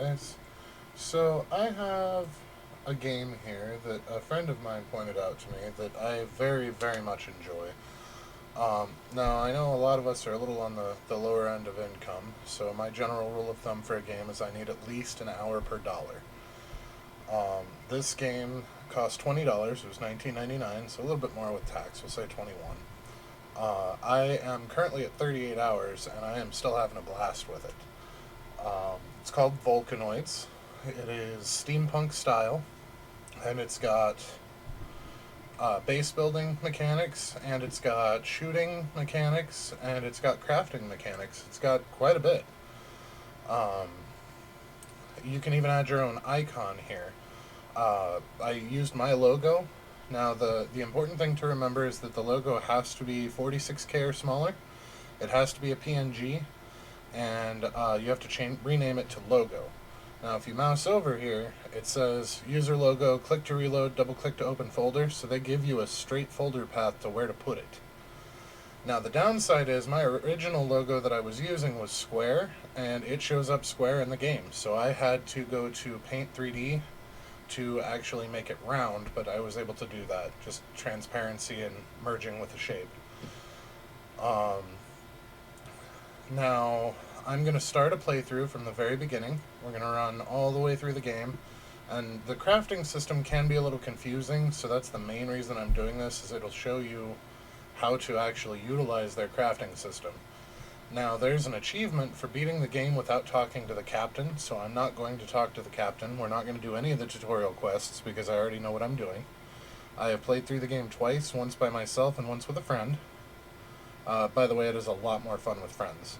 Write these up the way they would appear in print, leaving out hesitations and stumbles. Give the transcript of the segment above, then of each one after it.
guys. So I have a game here that a friend of mine pointed out to me that I very, very much enjoy. Now, I know a lot of us are a little on the lower end of income, so my general rule of thumb for a game is I need at least an hour per dollar. This game cost $20. It was 19.99, so a little bit more with tax. We'll say 21. I am currently at 38 hours, and I am still having a blast with it. It's called Volcanoids. It is steampunk style, and it's got base building mechanics, and it's got shooting mechanics, and it's got crafting mechanics. It's got quite a bit. Um, you can even add your own icon here. I used my logo. Now, the important thing to remember is that the logo has to be 46K or smaller. It has to be a PNG, and you have to rename it to logo. Now, if you mouse over here, it says user logo, click to reload, double click to open folder, so they give you a straight folder path to where to put it. Now, the downside is my original logo that I was using was square, and it shows up square in the game, so I had to go to Paint 3D to actually make it round, but I was able to do that, just transparency and merging with the shape. Um, Now, I'm going to start a playthrough from the very beginning. We're going to run all the way through the game. And the crafting system can be a little confusing, so that's the main reason I'm doing this, is it'll show you how to actually utilize their crafting system. Now, there's an achievement for beating the game without talking to the captain, so I'm not going to talk to the captain. We're not going to do any of the tutorial quests, because I already know what I'm doing. I have played through the game twice, once by myself and once with a friend. By the way, it is a lot more fun with friends.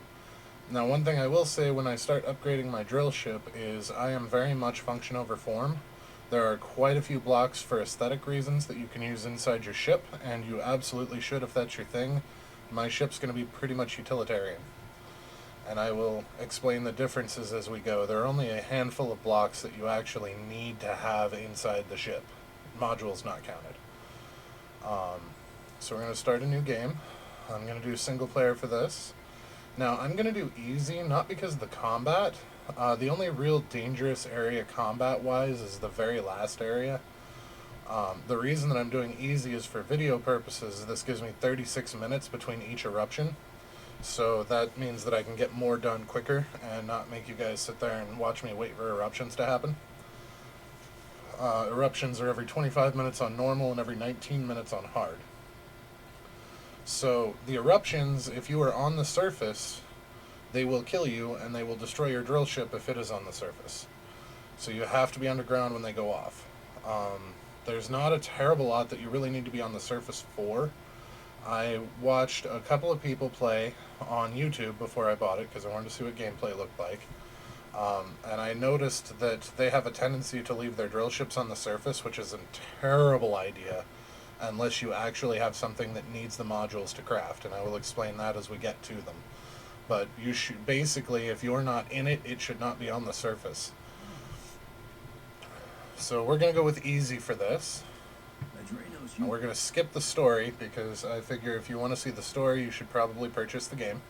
Now, one thing I will say when I start upgrading my drill ship is I am very much function over form. There are quite a few blocks for aesthetic reasons that you can use inside your ship, and you absolutely should if that's your thing. My ship's going to be pretty much utilitarian, and I will explain the differences as we go. There are only a handful of blocks that you actually need to have inside the ship, modules not counted. So we're going to start a new game. I'm going to do single player for this. Now, I'm going to do easy, not because of the combat. The only real dangerous area combat-wise is the very last area. The reason that I'm doing easy is for video purposes. This gives me 36 minutes between each eruption. So that means that I can get more done quicker and not make you guys sit there and watch me wait for eruptions to happen. Eruptions are every 25 minutes on normal and every 19 minutes on hard. So the eruptions, if you are on the surface, they will kill you and they will destroy your drill ship if it is on the surface. So you have to be underground when they go off. There's not a terrible lot that you really need to be on the surface for. I watched a couple of people play on YouTube before I bought it because I wanted to see what gameplay looked like. And I noticed that they have a tendency to leave their drill ships on the surface, which is a terrible idea unless you actually have something that needs the modules to craft, and I will explain that as we get to them. But you should basically, if you're not in it, it should not be on the surface. So we're going to go with easy for this. And we're going to skip the story because I figure if you want to see the story, you should probably purchase the game.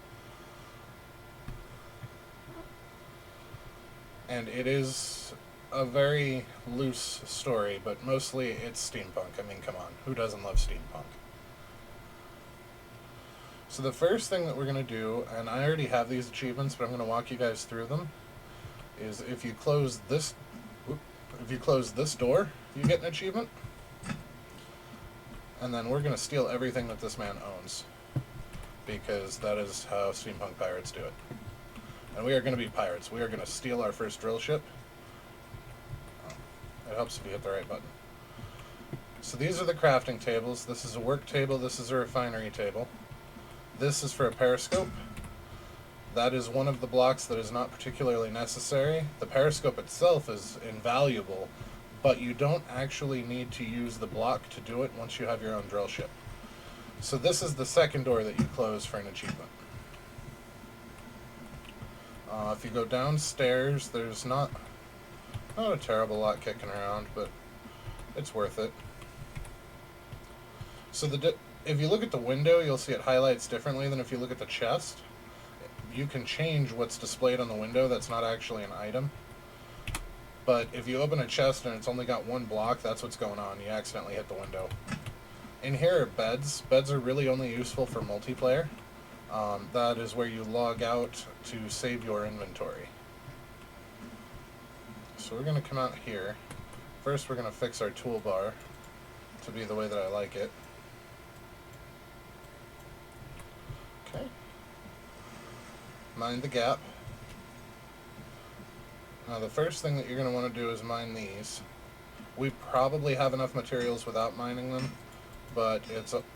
And it is a very loose story, but mostly it's steampunk. I mean, come on, who doesn't love steampunk? So the first thing that we're going to do, and I already have these achievements, but I'm going to walk you guys through them, is if you close this door, you get an achievement. And then we're going to steal everything that this man owns, because that is how steampunk pirates do it. And we are going to be pirates. We are going to steal our first drill ship. It helps if you hit the right button. So these are the crafting tables. This is a work table. This is a refinery table. This is for a periscope. That is one of the blocks that is not particularly necessary. The periscope itself is invaluable, but you don't actually need to use the block to do it once you have your own drill ship. So this is the second door that you close for an achievement. If you go downstairs, there's not a terrible lot kicking around, but it's worth it. So if you look at the window, you'll see it highlights differently than if you look at the chest. You can change what's displayed on the window. That's not actually an item. But if you open a chest and it's only got one block, that's what's going on. You accidentally hit the window. In here are beds. Beds are really only useful for multiplayer. That is where you log out to save your inventory. So we're going to come out here. First we're going to fix our toolbar to be the way that I like it. Okay. Mine the gap. Now the first thing that you're going to want to do is mine these. We probably have enough materials without mining them, but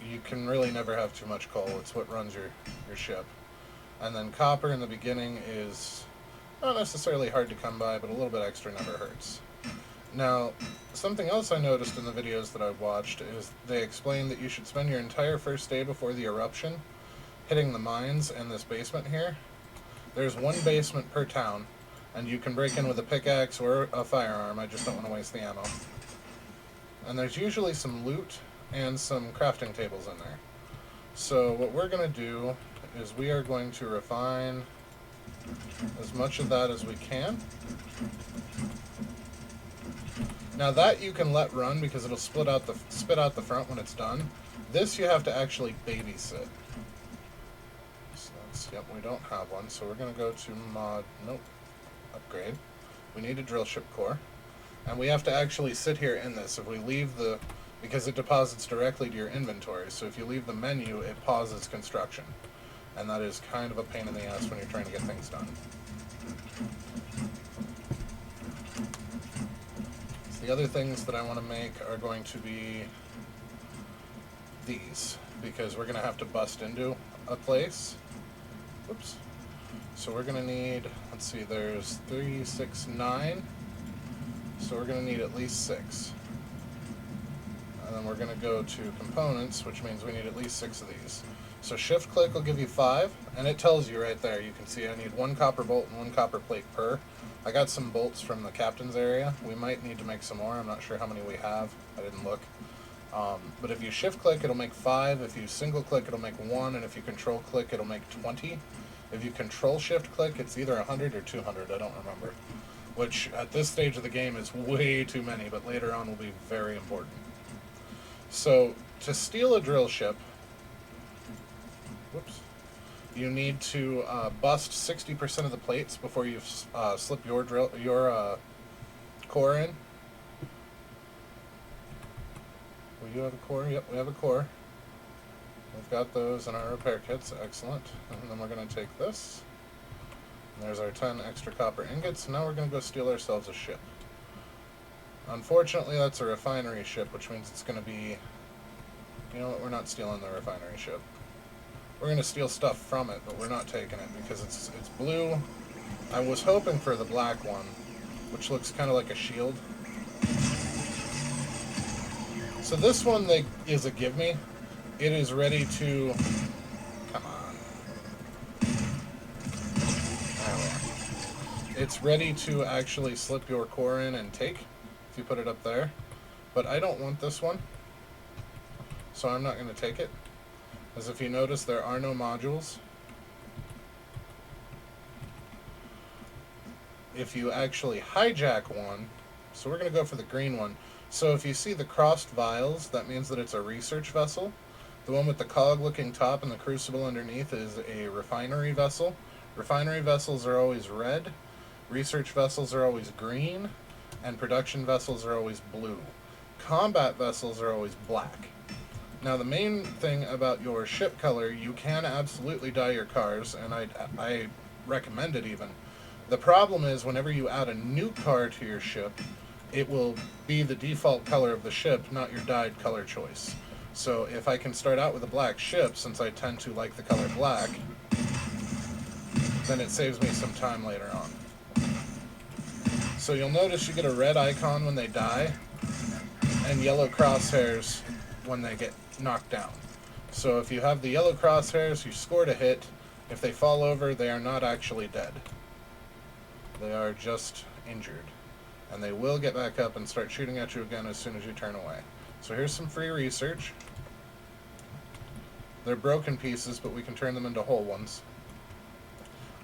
you can really never have too much coal. It's what runs your ship. And then copper in the beginning is not necessarily hard to come by, but a little bit extra never hurts. Now, something else I noticed in the videos that I've watched is they explain that you should spend your entire first day before the eruption hitting the mines in this basement here. There's one basement per town, and you can break in with a pickaxe or a firearm. I just don't want to waste the ammo. And there's usually some loot and some crafting tables in there. So what we're going to do is we are going to refine as much of that as we can. Now that you can let run because it'll spit out the front when it's done. This you have to actually babysit. So yep, we don't have one, so we're going to go to upgrade. We need a drill ship core. And we have to actually sit here in this. If we leave because it deposits directly to your inventory, so if you leave the menu, it pauses construction. And that is kind of a pain in the ass when you're trying to get things done. So the other things that I want to make are going to be these, because we're going to have to bust into a place. Whoops. So we're going to need, let's see, there's 3, 6, 9. So we're going to need at least 6. And then we're going to go to components, which means we need at least 6 of these. So shift click will give you 5, and it tells you right there. You can see I need 1 copper bolt and 1 copper plate per. I got some bolts from the captain's area. We might need to make some more. I'm not sure how many we have. I didn't look. But if you shift click, it'll make 5. If you single click, it'll make 1. And if you control click, it'll make 20. If you control shift click, it's either 100 or 200. I don't remember. Which at this stage of the game is way too many, but later on will be very important. So to steal a drill ship, you need to bust 60% of the plates before you slip your core in. Will you have a core? Yep, we have a core. We've got those in our repair kits. Excellent. And then we're going to take this. And there's our 10 extra copper ingots. Now we're going to go steal ourselves a ship. Unfortunately, that's a refinery ship, which means it's going to be... You know what? We're not stealing the refinery ship. We're going to steal stuff from it, but we're not taking it because it's blue. I was hoping for the black one, which looks kind of like a shield. So this one is a give me. It is ready to... Come on. It's ready to actually slip your core in and take, if you put it up there. But I don't want this one, so I'm not going to take it. As if you notice, there are no modules. If you actually hijack one, so we're going to go for the green one. So if you see the crossed vials, that means that it's a research vessel. The one with the cog-looking top and the crucible underneath is a refinery vessel. Refinery vessels are always red, research vessels are always green, and production vessels are always blue. Combat vessels are always black. Now the main thing about your ship color, you can absolutely dye your cars, and I recommend it even. The problem is whenever you add a new car to your ship, it will be the default color of the ship, not your dyed color choice. So if I can start out with a black ship, since I tend to like the color black, then it saves me some time later on. So you'll notice you get a red icon when they die, and yellow crosshairs when they get knocked down. So if you have the yellow crosshairs, you scored a hit. If they fall over, they are not actually dead. They are just injured. And they will get back up and start shooting at you again as soon as you turn away. So here's some free research. They're broken pieces, but we can turn them into whole ones.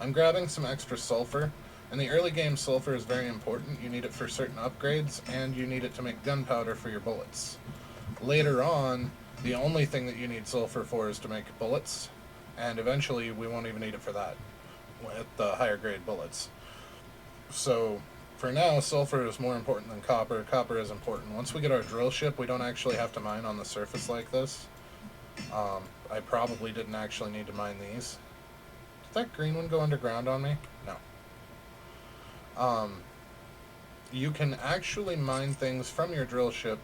I'm grabbing some extra sulfur. In the early game, sulfur is very important. You need it for certain upgrades, and you need it to make gunpowder for your bullets. Later on, the only thing that you need sulfur for is to make bullets, and eventually we won't even need it for that with the higher grade bullets. So, for now, sulfur is more important than copper. Copper is important. Once we get our drill ship, we don't actually have to mine on the surface like this. I probably didn't actually need to mine these. Did that green one go underground on me? No. You can actually mine things from your drill ship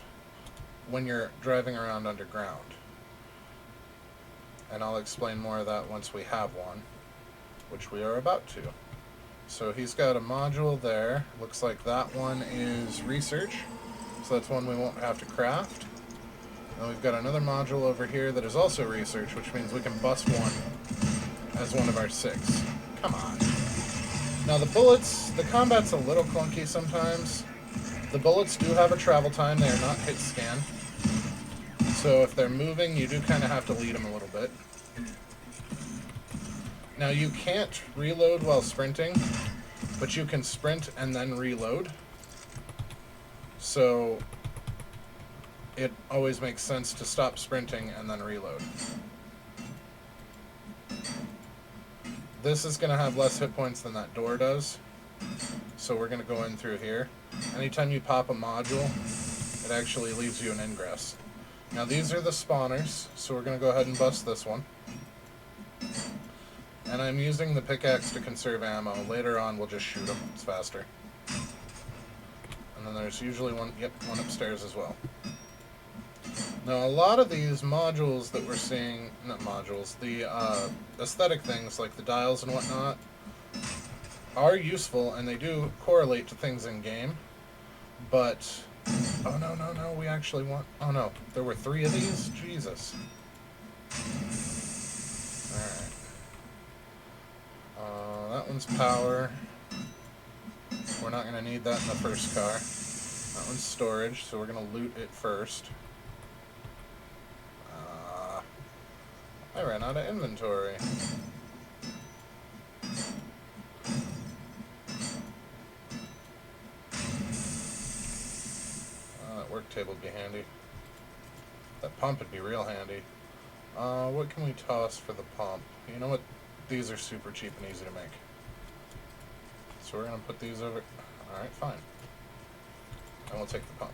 when you're driving around underground. And I'll explain more of that once we have one, which we are about to. So he's got a module there. Looks like that one is research. So that's one we won't have to craft. And we've got another module over here that is also research, which means we can bust one as one of our 6. Come on. Now the bullets, the combat's a little clunky sometimes. The bullets do have a travel time. They are not hit scan. So if they're moving, you do kind of have to lead them a little bit. Now you can't reload while sprinting, but you can sprint and then reload. So it always makes sense to stop sprinting and then reload. This is going to have less hit points than that door does. So we're going to go in through here. Anytime you pop a module, it actually leaves you an ingress. Now these are the spawners, so we're going to go ahead and bust this one. And I'm using the pickaxe to conserve ammo. Later on, we'll just shoot them. It's faster. And then there's usually one upstairs as well. Now, a lot of these modules that we're seeing, not modules, the aesthetic things like the dials and whatnot, are useful, and they do correlate to things in game. But, oh no, we actually want, oh no, there were 3 of these? Jesus. Alright. That one's power. We're not going to need that in the first car. That one's storage, so we're going to loot it first. I ran out of inventory. That work table would be handy. That pump would be real handy. What can we toss for the pump? You know what? These are super cheap and easy to make. So we're going to put these over. Alright, fine. And we'll take the pump.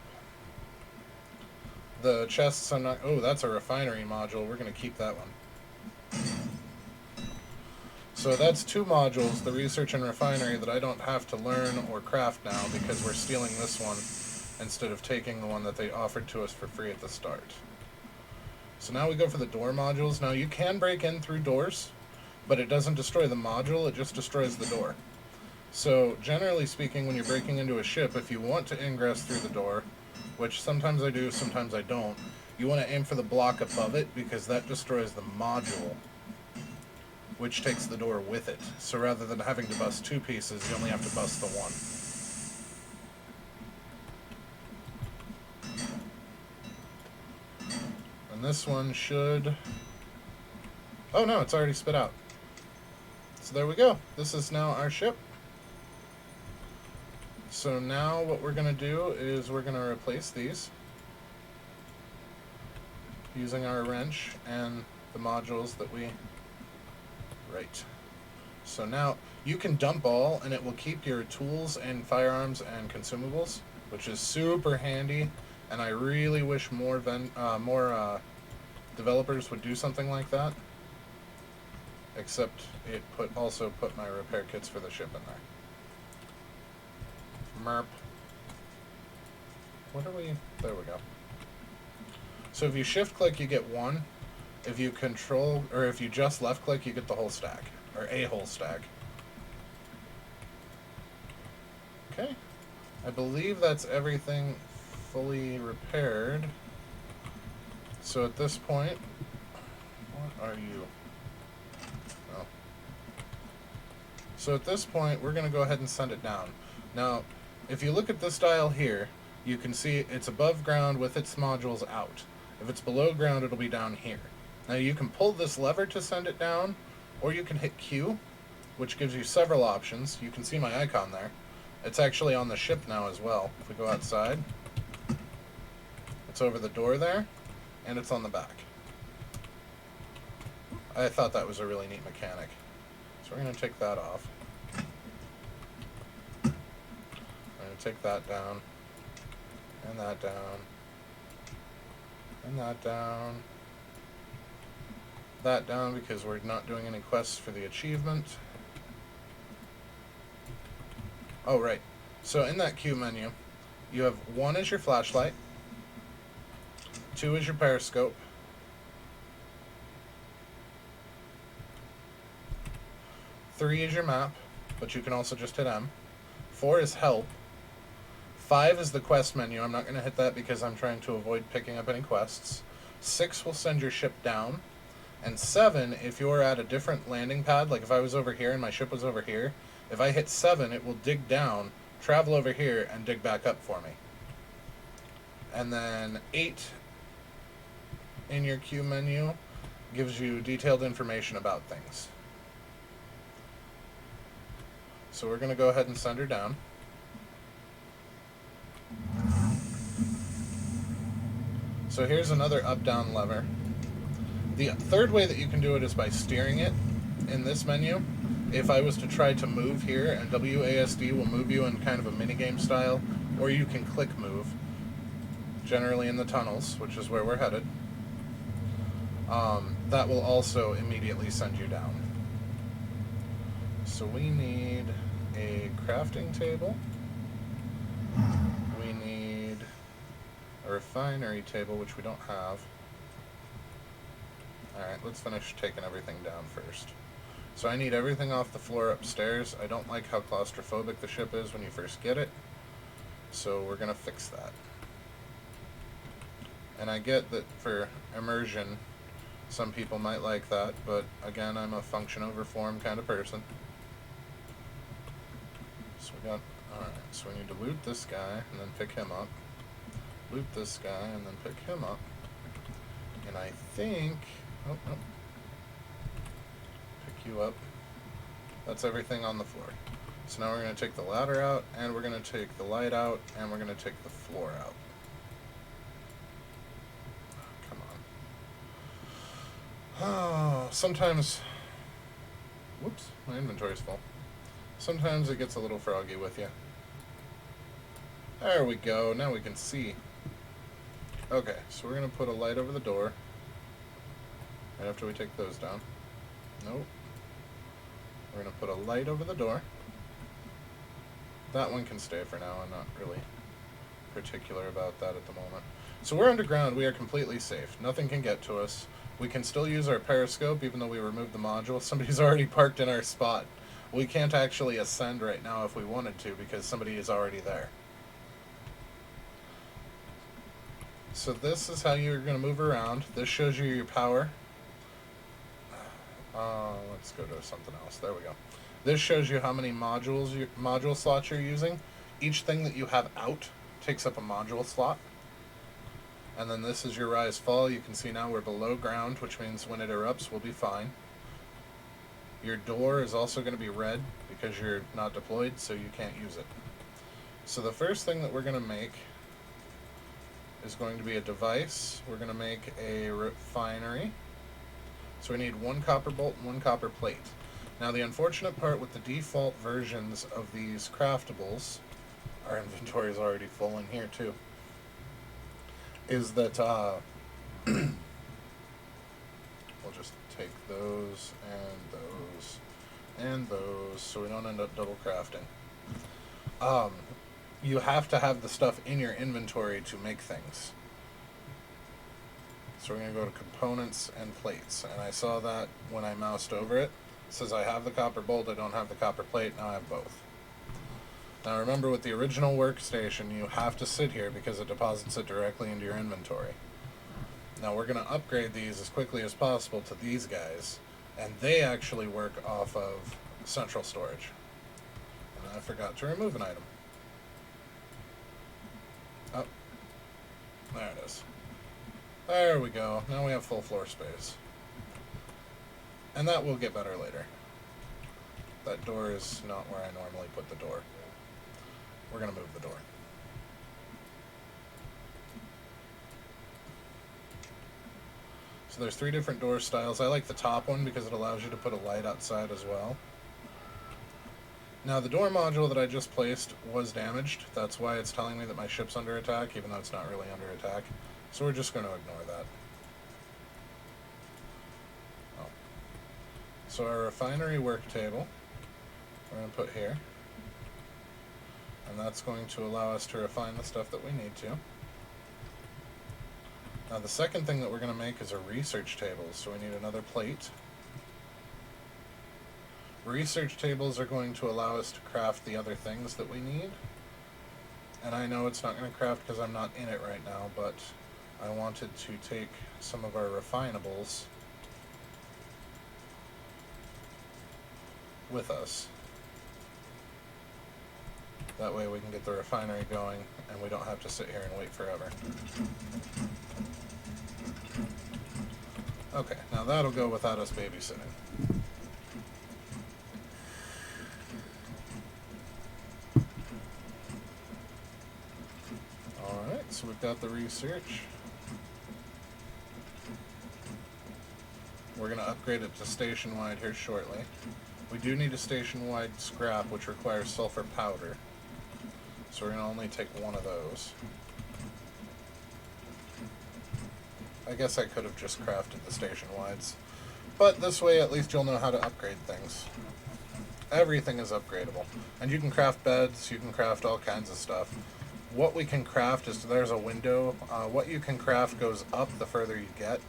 The chests I'm not... Oh, that's a refinery module. We're going to keep that one. So that's 2 modules, the research and refinery, that I don't have to learn or craft now because we're stealing this one instead of taking the one that they offered to us for free at the start. So now we go for the door modules. Now you can break in through doors, but it doesn't destroy the module, it just destroys the door. So generally speaking, when you're breaking into a ship, if you want to ingress through the door, which sometimes I do, sometimes I don't, you want to aim for the block above it because that destroys the module, which takes the door with it. So rather than having to bust 2 pieces, you only have to bust the one. And this one should... Oh no, it's already spit out. So there we go. This is now our ship. So now what we're going to do is we're going to replace these using our wrench and the modules that we... Right. So now you can dump all and it will keep your tools and firearms and consumables, which is super handy, and I really wish more developers would do something like that. Except it also put my repair kits for the ship in there. Merp. What are we... There we go. So if you shift click, you get 1. If you control, or if you just left click, you get the whole stack. Or a whole stack. Okay. I believe that's everything fully repaired. So at this point... What are you? Oh. So at this point, we're going to go ahead and send it down. Now, if you look at this dial here, you can see it's above ground with its modules out. If it's below ground, it'll be down here. Now you can pull this lever to send it down, or you can hit Q, which gives you several options. You can see my icon there. It's actually on the ship now as well. If we go outside, it's over the door there, and it's on the back. I thought that was a really neat mechanic. So we're going to take that off. I'm going to take that down, and that down, and that down. That down because we're not doing any quests for the achievement. Oh, right. So in that queue menu, you have 1 is your flashlight, 2 is your periscope, 3 is your map, but you can also just hit M, 4 is help, 5 is the quest menu. I'm not going to hit that because I'm trying to avoid picking up any quests. 6 will send your ship down. And 7, if you're at a different landing pad, like if I was over here and my ship was over here, if I hit 7, it will dig down, travel over here, and dig back up for me. And then 8 in your queue menu gives you detailed information about things. So we're going to go ahead and send her down. So here's another up-down lever. The third way that you can do it is by steering it in this menu. If I was to try to move here, and WASD will move you in kind of a minigame style, or you can click move, generally in the tunnels, which is where we're headed. That will also immediately send you down. So we need a crafting table. We need a refinery table, which we don't have. Alright, let's finish taking everything down first. So I need everything off the floor upstairs. I don't like how claustrophobic the ship is when you first get it. So we're going to fix that. And I get that for immersion, some people might like that, but again, I'm a function over form kind of person. So we got, alright, so we need to loot this guy and then pick him up. Loot this guy and then pick him up. And I think, oh, no. Pick you up. That's everything on the floor. So now we're going to take the ladder out, and we're going to take the light out, and we're going to take the floor out. Come on. Oh, sometimes, whoops, my inventory's full. Sometimes it gets a little froggy with you. There we go, now we can see. Okay, so we're going to put a light over the door. Right after we take those down. Nope. We're going to put a light over the door. That one can stay for now. I'm not really particular about that at the moment. So we're underground. We are completely safe. Nothing can get to us. We can still use our periscope even though we removed the module. Somebody's already parked in our spot. We can't actually ascend right now if we wanted to because somebody is already there. So this is how you're going to move around. This shows you your power. Let's go to something else. There we go. This shows you how many module slots you're using. Each thing that you have out takes up a module slot. And then this is your rise fall. You can see now we're below ground, which means when it erupts, we'll be fine. Your door is also going to be red because you're not deployed, so you can't use it. So the first thing that we're going to make is going to be a device. We're going to make a refinery. So we need 1 copper bolt and 1 copper plate. Now the unfortunate part with the default versions of these craftables, our inventory is already full in here too, is that we'll just take those and those and those so we don't end up double crafting. You have to have the stuff in your inventory to make things. So we're going to go to components and plates. And I saw that when I moused over it. It says I have the copper bolt, I don't have the copper plate, now I have both. Now remember with the original workstation, you have to sit here because it deposits it directly into your inventory. Now we're going to upgrade these as quickly as possible to these guys. And they actually work off of central storage. And I forgot to remove an item. Oh, there it is. There we go. Now we have full floor space. And that will get better later. That door is not where I normally put the door. We're going to move the door. So there's 3 different door styles. I like the top one because it allows you to put a light outside as well. Now the door module that I just placed was damaged. That's why it's telling me that my ship's under attack, even though it's not really under attack. So we're just going to ignore that. Oh. So our refinery work table, we're going to put here. And that's going to allow us to refine the stuff that we need to. Now the second thing that we're going to make is a research table, so we need another plate. Research tables are going to allow us to craft the other things that we need. And I know it's not going to craft because I'm not in it right now, but I wanted to take some of our refinables with us. That way we can get the refinery going and we don't have to sit here and wait forever. Okay, now that'll go without us babysitting. Alright, so we've got the research. We're going to upgrade it to station-wide here shortly. We do need a station-wide scrap, which requires sulfur powder. So we're going to only take one of those. I guess I could have just crafted the station-wides. But this way, at least you'll know how to upgrade things. Everything is upgradable. And you can craft beds, you can craft all kinds of stuff. What we can craft is, there's a window. What you can craft goes up the further you get.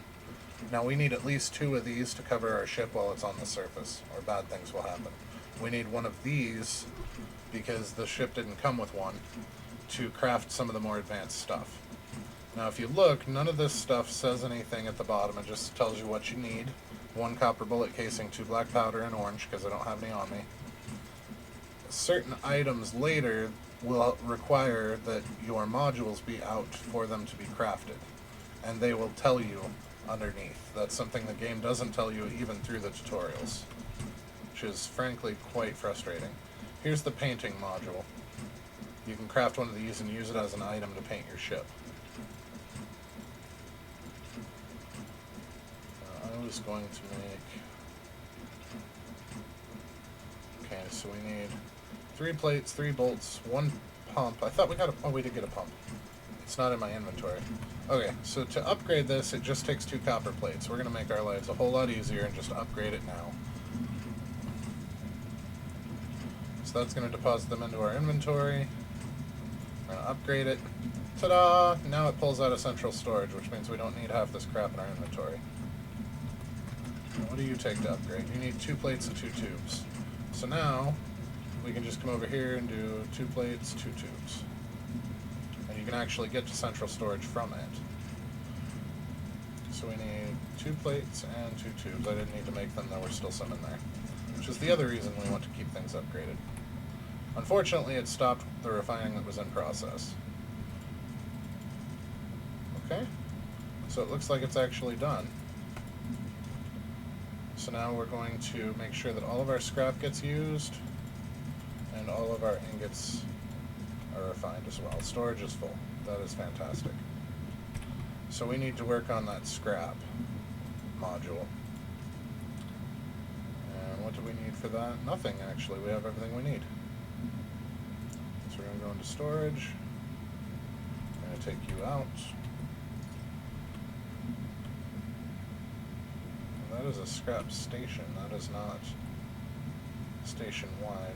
Now we need at least 2 of these to cover our ship while it's on the surface, or bad things will happen. We need 1 of these, because the ship didn't come with one, to craft some of the more advanced stuff. Now if you look, none of this stuff says anything at the bottom. It just tells you what you need. 1 copper bullet casing, 2 black powder, and orange, because I don't have any on me. Certain items later will require that your modules be out for them to be crafted. And they will tell you underneath. That's something the game doesn't tell you even through the tutorials, which is frankly quite frustrating. Here's the painting module. You can craft one of these and use it as an item to paint your ship. I was going to make... Okay, so we need 3 plates, 3 bolts, 1 pump. I thought we got a... Oh, we did get a pump. It's not in my inventory. Okay, so to upgrade this, it just takes 2 copper plates. We're going to make our lives a whole lot easier and just upgrade it now. So that's going to deposit them into our inventory. We're going to upgrade it. Ta-da! Now it pulls out of central storage, which means we don't need half this crap in our inventory. What do you take to upgrade? You need 2 plates and 2 tubes. So now, we can just come over here and do 2 plates, 2 tubes. And you can actually get to central storage from it. So we need 2 plates and 2 tubes. I didn't need to make them, there were still some in there. Which is the other reason we want to keep things upgraded. Unfortunately, it stopped the refining that was in process. Okay, so it looks like it's actually done. So now we're going to make sure that all of our scrap gets used and all of our ingots are refined as well. Storage is full. That is fantastic. So we need to work on that scrap module. And what do we need for that? Nothing, actually. We have everything we need. So we're going to go into storage. I'm going to take you out. That is a scrap station. That is not station-wide.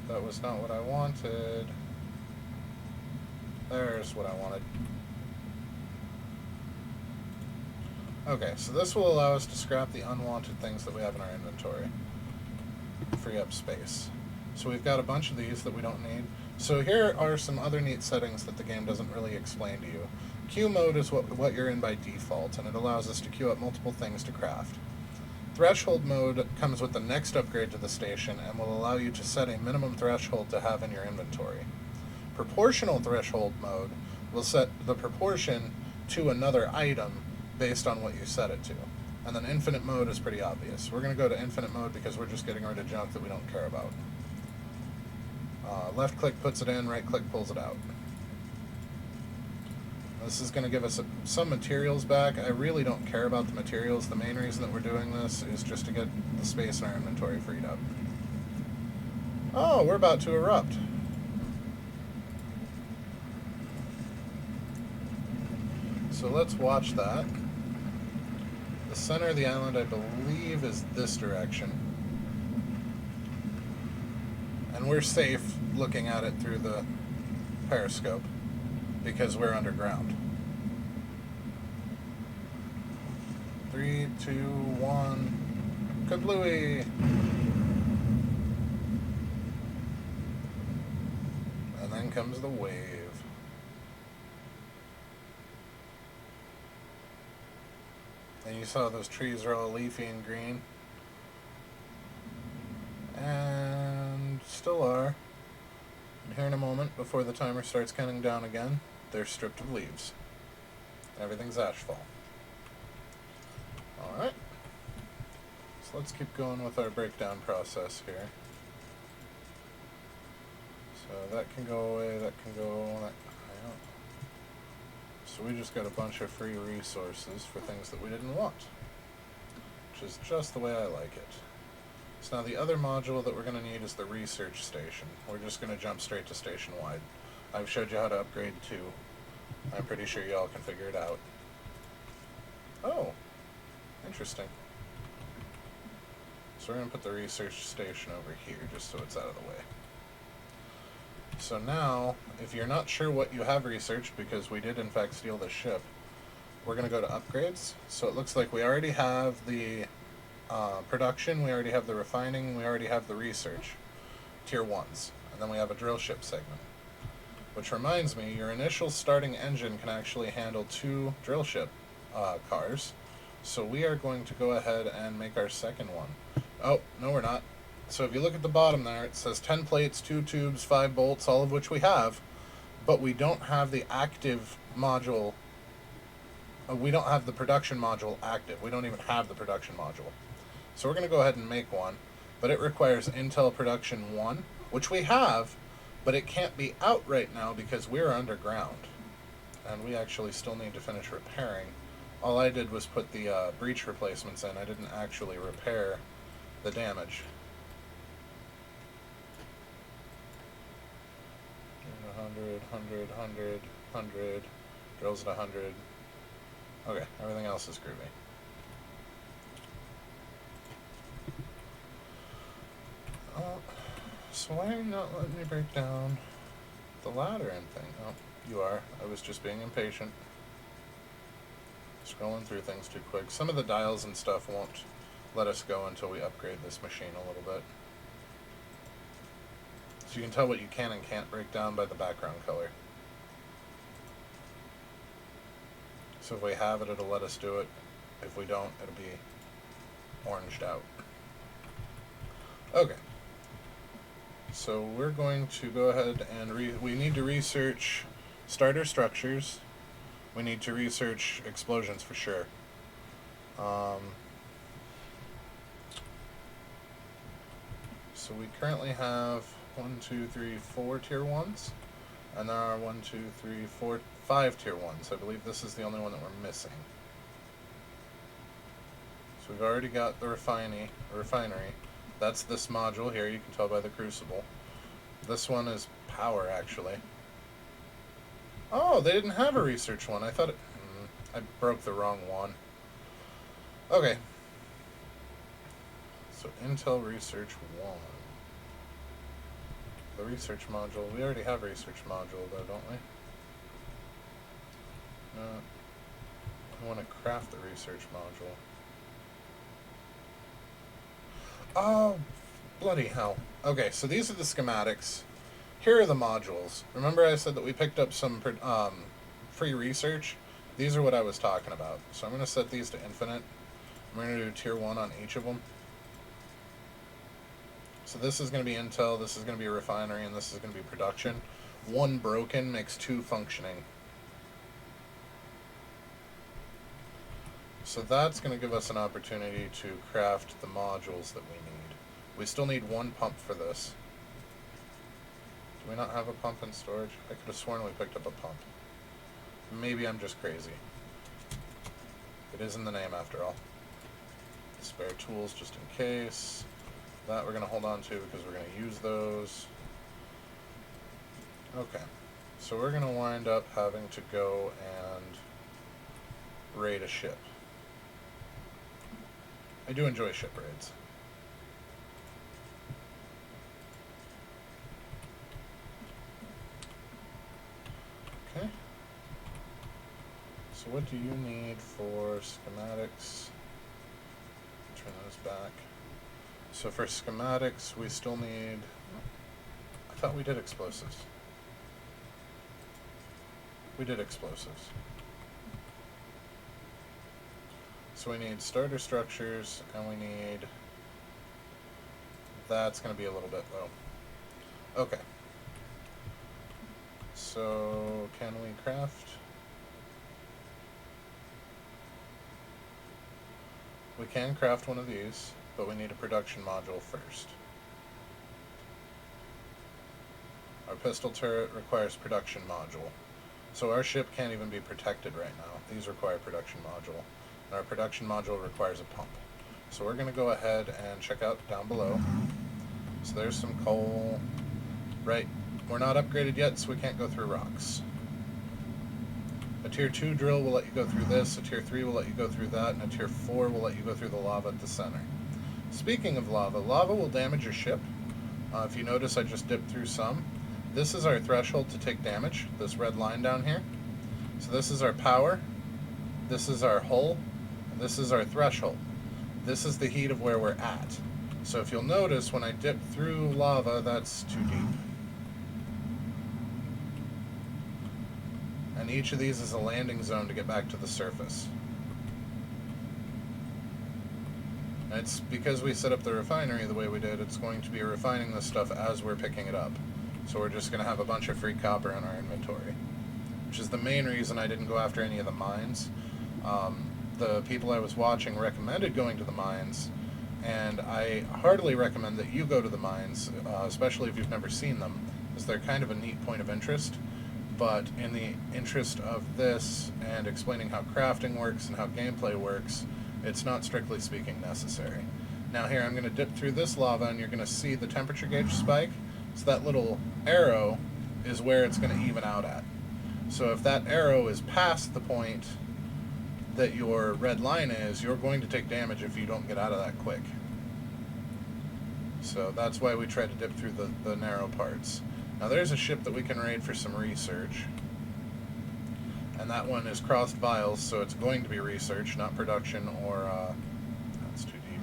That was not what I wanted. There's what I wanted. Okay, so this will allow us to scrap the unwanted things that we have in our inventory. Free up space. So we've got a bunch of these that we don't need. So here are some other neat settings that the game doesn't really explain to you. Queue mode is what you're in by default, and it allows us to queue up multiple things to craft. Threshold mode comes with the next upgrade to the station and will allow you to set a minimum threshold to have in your inventory. Proportional threshold mode will set the proportion to another item based on what you set it to. And then infinite mode is pretty obvious. We're going to go to infinite mode because we're just getting rid of junk that we don't care about. Left click puts it in, right click pulls it out. This is going to give us some materials back. I really don't care about the materials. The main reason that we're doing this is just to get the space in our inventory freed up. Oh, we're about to erupt. So let's watch that. The center of the island, I believe, is this direction. And we're safe looking at it through the periscope because we're underground. 3, 2, 1, kablooey! And then comes the wave. And you saw those trees are all leafy and green. And still are. And here in a moment, before the timer starts counting down again, they're stripped of leaves. Everything's ashfall. Alright. So let's keep going with our breakdown process here. So that can go away, that can go... So we just got a bunch of free resources for things that we didn't want. Which is just the way I like it. So now the other module that we're going to need is the research station. We're just going to jump straight to station-wide. I've showed you how to upgrade 2. I'm pretty sure y'all can figure it out. Oh, interesting. So we're going to put the research station over here just so it's out of the way. So now, if you're not sure what you have researched, because we did in fact steal this ship, we're going to go to upgrades. So it looks like we already have the production, we already have the refining, we already have the research, tier 1s, and then we have a drill ship segment. Which reminds me, your initial starting engine can actually handle 2 drill ship cars, so we are going to go ahead and make our second one. Oh, no we're not. So if you look at the bottom there, it says 10 plates, 2 tubes, 5 bolts, all of which we have, but we don't have the active module. We don't have the production module active. We don't even have the production module. So we're going to go ahead and make one, but it requires Intel Production 1, which we have, but it can't be out right now because we're underground. And we actually still need to finish repairing. All I did was put the breach replacements in. I didn't actually repair the damage. 100, 100, drills at 100. Okay, everything else is groovy. So why are you not letting me break down the ladder and thing? Oh, you are. I was just being impatient. Scrolling through things too quick. Some of the dials and stuff won't let us go until we upgrade this machine a little bit. So you can tell what you can and can't break down by the background color. So if we have it, it'll let us do it. If we don't, it'll be oranged out. Okay. So we're going to go ahead and we need to research starter structures. We need to research explosions for sure. So we currently have 1, 2, 3, 4 tier 1s, and there are 1, 2, 3, 4, 5 tier 1s. I believe this is the only one that we're missing. So we've already got the refinery. That's this module here, you can tell by the crucible. This one is power, actually. Oh, they didn't have a research one. I thought it... I broke the wrong one. Okay. So Intel Research 1. The research module. We already have a research module, though, don't we? No. I want to craft the research module. Oh, bloody hell. Okay, so these are the schematics. Here are the modules. Remember I said that we picked up some free research? These are what I was talking about. So I'm going to set these to infinite. I'm going to do tier 1 on each of them. So this is going to be Intel, this is going to be a refinery, and this is going to be production. 1 broken makes 2 functioning. So that's going to give us an opportunity to craft the modules that we need. We still need one pump for this. Do we not have a pump in storage? I could have sworn we picked up a pump. Maybe I'm just crazy. It is in the name after all. Spare tools just in case. That we're going to hold on to because we're going to use those. Okay. So we're going to wind up having to go and raid a ship. I do enjoy ship raids. Okay. So what do you need for schematics? Turn those back. So for schematics, we still need... I thought we did explosives. We did explosives. So we need starter structures, and we need... That's going to be a little bit low. Okay. So, can we craft... We can craft one of these, but we need a production module first. Our pistol turret requires production module. So our ship can't even be protected right now. These require production module. And our production module requires a pump. So we're going to go ahead and check out down below. So there's some coal. Right, we're not upgraded yet, so we can't go through rocks. A tier 2 drill will let you go through this, a tier 3 will let you go through that, and a tier 4 will let you go through the lava at the center. Speaking of lava, lava will damage your ship. If you notice, I just dipped through some. This is our threshold to take damage, this red line down here. So this is our power, this is our hull, and this is our threshold. This is the heat of where we're at. So if you'll notice, when I dip through lava, that's too deep. And each of these is a landing zone to get back to the surface. And it's because we set up the refinery the way we did, it's going to be refining this stuff as we're picking it up. So we're just going to have a bunch of free copper in our inventory. Which is the main reason I didn't go after any of the mines. The people I was watching recommended going to the mines, and I heartily recommend that you go to the mines, especially if you've never seen them, as they're kind of a neat point of interest. But in the interest of this and explaining how crafting works and how gameplay works, it's not strictly speaking necessary. Now here I'm going to dip through this lava and you're going to see the temperature gauge spike. So that little arrow is where it's going to even out at. So if that arrow is past the point that your red line is, you're going to take damage if you don't get out of that quick. So that's why we try to dip through the narrow parts. Now there's a ship that we can raid for some research. And that one is crossed vials, so it's going to be research, not production or, that's too deep,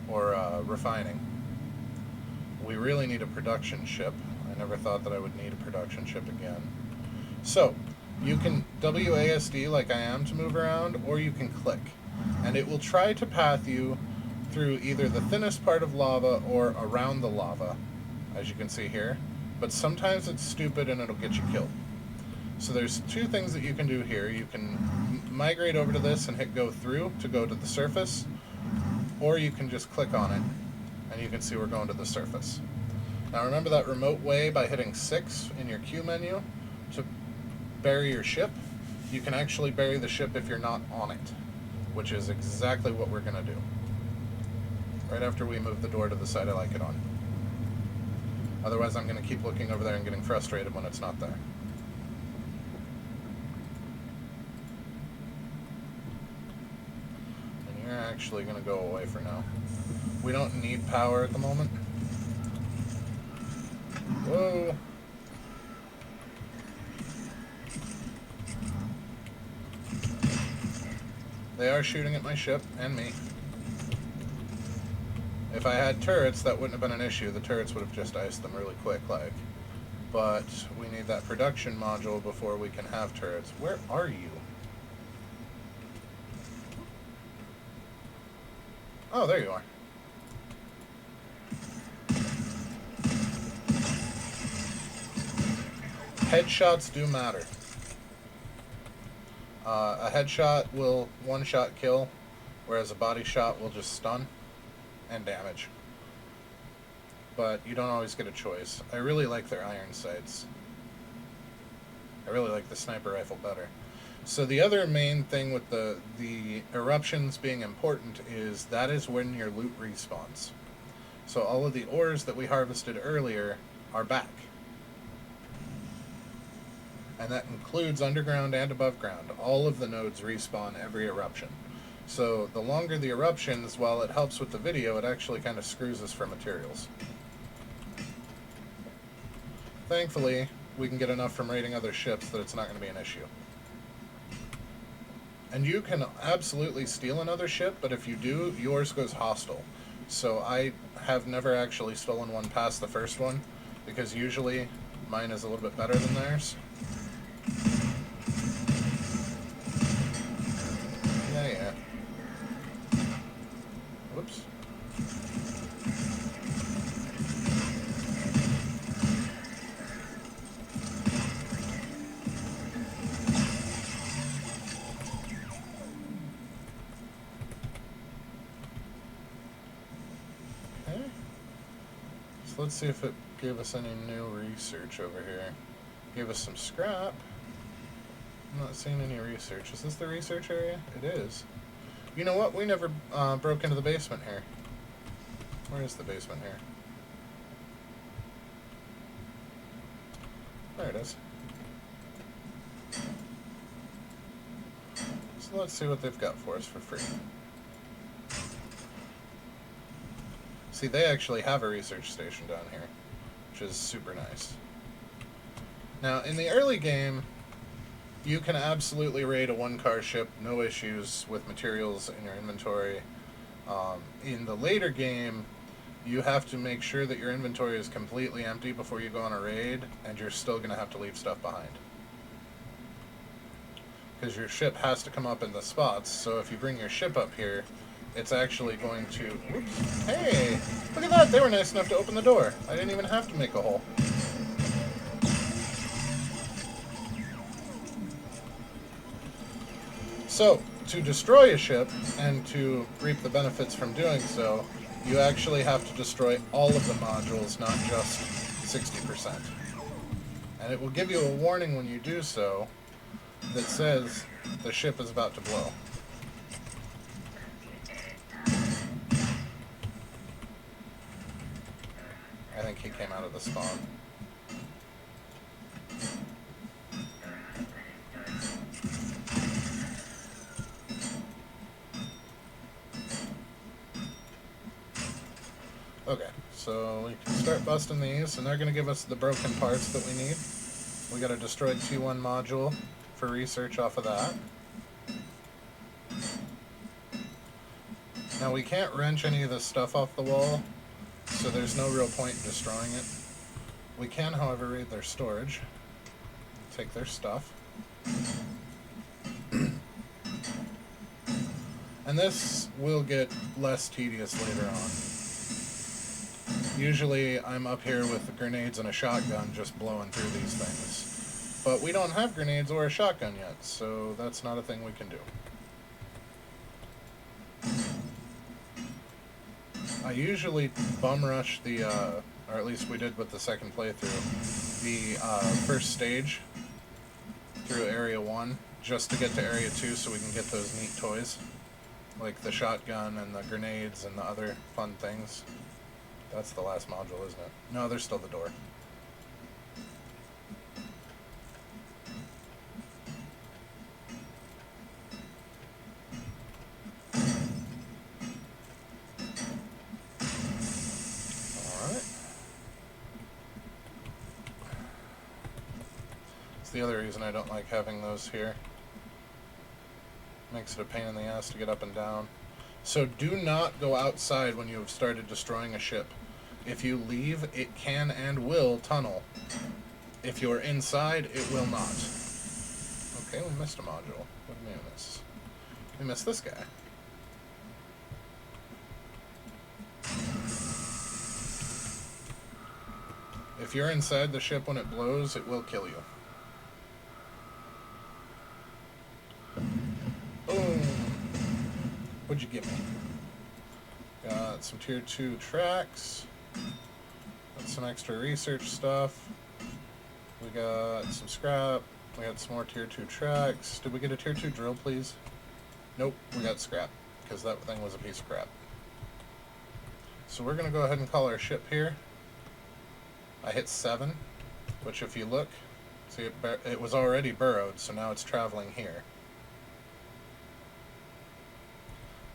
or refining. We really need a production ship. I never thought that I would need a production ship again. So, you can WASD like I am to move around, or you can click. And it will try to path you through either the thinnest part of lava or around the lava, as you can see here. But sometimes it's stupid and it'll get you killed. So there's two things that you can do here. You can migrate over to this and hit go through to go to the surface, or you can just click on it and you can see we're going to the surface. Now remember that remote way by hitting 6 in your Q menu to bury your ship? You can actually bury the ship if you're not on it, which is exactly what we're going to do. Right after we move the door to the side I like it on. Otherwise I'm going to keep looking over there and getting frustrated when it's not there. And you're actually going to go away for now. We don't need power at the moment. Whoa! They are shooting at my ship and me. If I had turrets, that wouldn't have been an issue. The turrets would have just iced them really quick, like. But we need that production module before we can have turrets. Where are you? Oh, there you are. Headshots do matter. A headshot will one-shot kill, whereas a body shot will just stun and damage. But you don't always get a choice. I really like their iron sights. I really like the sniper rifle better. So the other main thing with the eruptions being important is that is when your loot respawns. So all of the ores that we harvested earlier are back. And that includes underground and above ground. All of the nodes respawn every eruption. So the longer the eruptions, while it helps with the video, it actually kind of screws us for materials. Thankfully, we can get enough from raiding other ships that it's not going to be an issue. And you can absolutely steal another ship, but if you do, yours goes hostile. So I have never actually stolen one past the first one, because usually mine is a little bit better than theirs. Yeah. Whoops. Okay. So let's see if it gave us any new research over here. Gave us some scrap. I'm not seeing any research. Is this the research area? It is. You know what? We never broke into the basement here. Where is the basement here? There it is. So let's see what they've got for us for free. See, they actually have a research station down here, which is super nice. Now, in the early game, you can absolutely raid a one-car ship, no issues with materials in your inventory. In the later game, you have to make sure that your inventory is completely empty before you go on a raid, and you're still going to have to leave stuff behind. Because your ship has to come up in the spots, so if you bring your ship up here, it's actually going to... Whoops. Hey! Look at that! They were nice enough to open the door. I didn't even have to make a hole. So, to destroy a ship, and to reap the benefits from doing so, you actually have to destroy all of the modules, not just 60%. And it will give you a warning when you do so that says the ship is about to blow. I think he came out of the spawn. Okay, so we can start busting these, and they're going to give us the broken parts that we need. We got a destroyed T1 module for research off of that. Now we can't wrench any of this stuff off the wall, so there's no real point in destroying it. We can, however, raid their storage, take their stuff. And this will get less tedious later on. Usually I'm up here with grenades and a shotgun just blowing through these things. But we don't have grenades or a shotgun yet, so that's not a thing we can do. I usually bum rush the, or at least we did with the second playthrough, the first stage through Area 1, just to get to Area 2 so we can get those neat toys, like the shotgun and the grenades and the other fun things. That's the last module, isn't it? No, there's still the door. Alright. It's the other reason I don't like having those here. Makes it a pain in the ass to get up and down. So do not go outside when you have started destroying a ship. If you leave, it can and will tunnel. If you're inside, it will not. Okay, we missed a module. What did we miss? We missed this guy. If you're inside the ship when it blows, it will kill you. what'd you give me? Got some tier 2 tracks. Got some extra research stuff. We got some scrap. We got some more tier 2 tracks. Did we get a tier 2 drill, please? Nope, we got scrap, because that thing was a piece of crap. So we're going to go ahead and call our ship here. I hit 7, which if you look, see it was already burrowed, so now it's traveling here.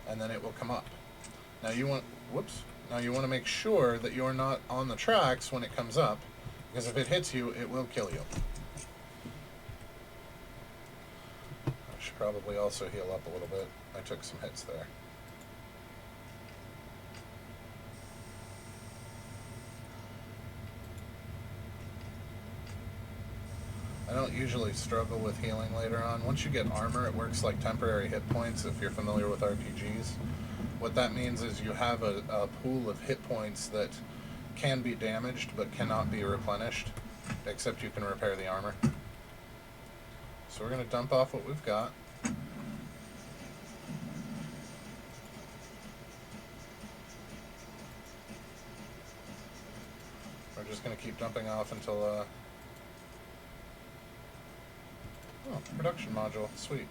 And then it will come up. Now you want, now you want to make sure that you're not on the tracks when it comes up, because if it hits you, it will kill you. I should probably also heal up a little bit. I took some hits there. I don't usually struggle with healing later on. Once you get armor, it works like temporary hit points if you're familiar with RPGs. What that means is you have a pool of hit points that can be damaged but cannot be replenished, except you can repair the armor. So we're going to dump off what we've got. We're just going to keep dumping off until... Oh, production module. Sweet.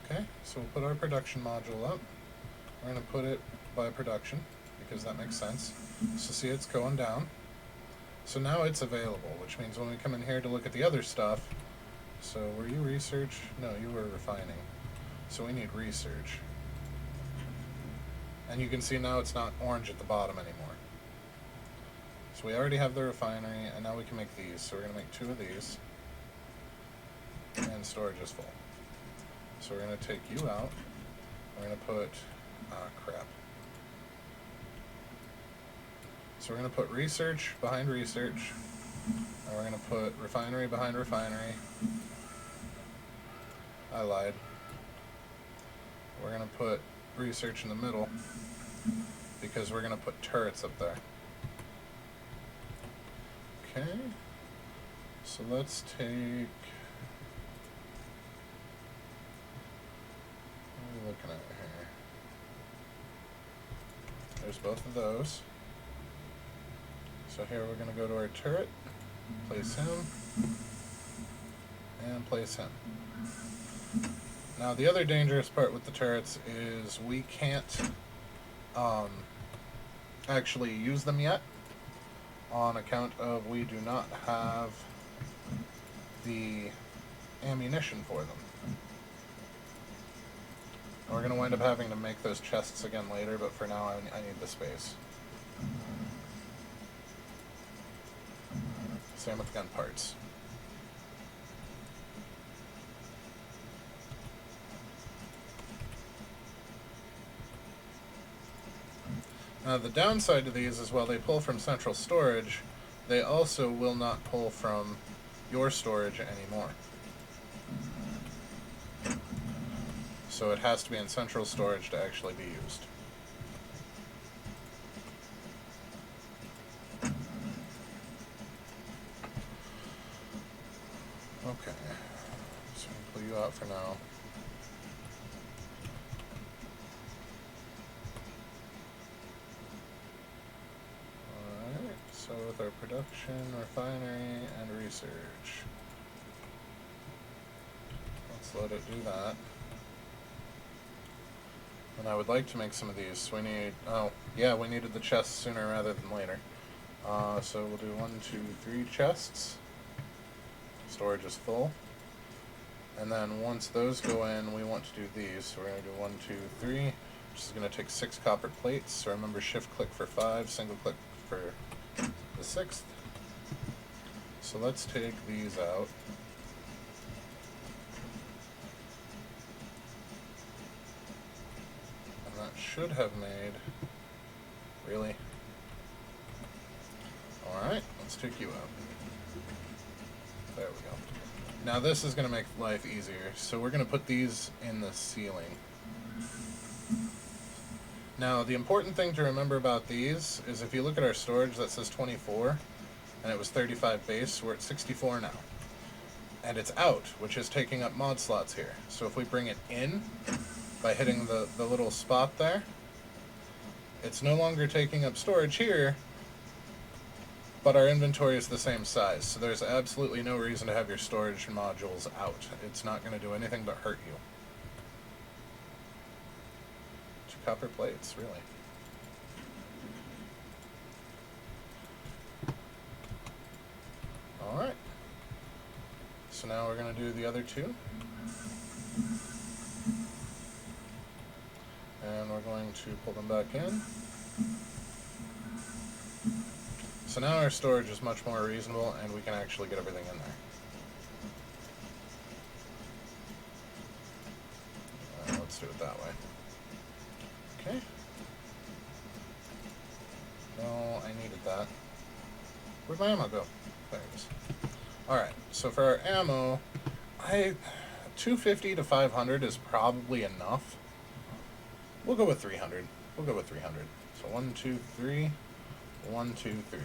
Okay, so we'll put our production module up. We're going to put it by production, because that makes sense. So see, it's going down. So now it's available, which means when we come in here to look at the other stuff... So were you research? No, you were refining. So we need research. And you can see now it's not orange at the bottom anymore. So we already have the refinery, and now we can make these. So we're going to make 2 of these. And storage is full. So we're going to take you out. We're going to put... crap. So we're going to put research behind research. And we're going to put refinery behind refinery. I lied. We're going to put research in the middle, because we're going to put turrets up there. Okay, so let's take, what are we looking at here? There's both of those. So here we're going to go to our turret, place him, and place him. Now the other dangerous part with the turrets is we can't actually use them yet, on account of we do not have the ammunition for them. And we're going to wind up having to make those chests again later, but for now I need the space. Same with gun parts. Now the downside to these is while they pull from central storage, they also will not pull from your storage anymore. So it has to be in central storage to actually be used. Okay, so I'll pull you out for now. So with our production, refinery, and research, let's let it do that. And I would like to make some of these. So we need, oh yeah, we needed the chests sooner rather than later. So we'll do 1, 2, 3 chests. Storage is full. And then once those go in, we want to do these. So we're going to do 1, 2, 3, which is going to take 6 copper plates. So remember, shift click for 5, single click for the 6th. So let's take these out. And that should have made... Really? Alright, let's take you out. There we go. Now this is going to make life easier. So we're going to put these in the ceiling. Now, the important thing to remember about these is if you look at our storage that says 24, and it was 35 base, we're at 64 now. and it's out, which is taking up mod slots here. So if we bring it in by hitting the little spot there, it's no longer taking up storage here, but our inventory is the same size, so there's absolutely no reason to have your storage modules out. It's not going to do anything but hurt you. 2 copper plates, really. Alright. So now we're going to do the other 2. And we're going to pull them back in. So now our storage is much more reasonable, and we can actually get everything in there. Let's do it that way. Okay. No, I needed that. Where'd my ammo go? There it is. Alright, so for our ammo, 250 to 500 is probably enough. We'll go with 300. We'll go with 300. So 1, 2, 3. 1, 2, 3.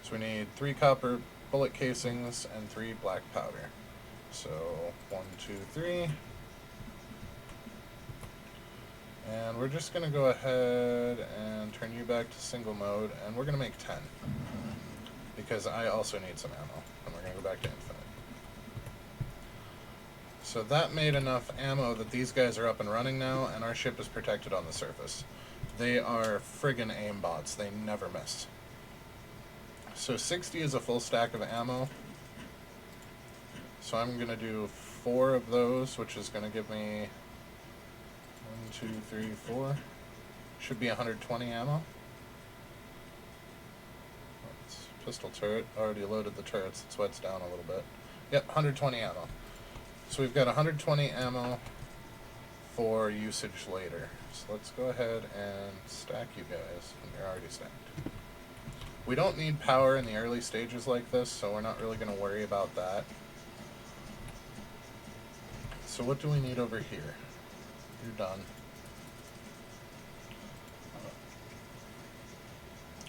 So we need 3 copper bullet casings and 3 black powder. So 1, 2, 3. And we're just going to go ahead and turn you back to single mode, and we're going to make 10. Because I also need some ammo, and we're going to go back to infinite. So that made enough ammo that these guys are up and running now, and our ship is protected on the surface. They are friggin' aimbots. They never miss. So 60 is a full stack of ammo. So I'm going to do 4 of those, which is going to give me 1, 2, 3, 4. Should be 120 ammo. Pistol turret. Already loaded the turrets. That's why it's down a little bit. Yep, 120 ammo. So we've got 120 ammo for usage later. So let's go ahead and stack you guys. You're already stacked. We don't need power in the early stages like this, so we're not really going to worry about that. So what do we need over here? You're done.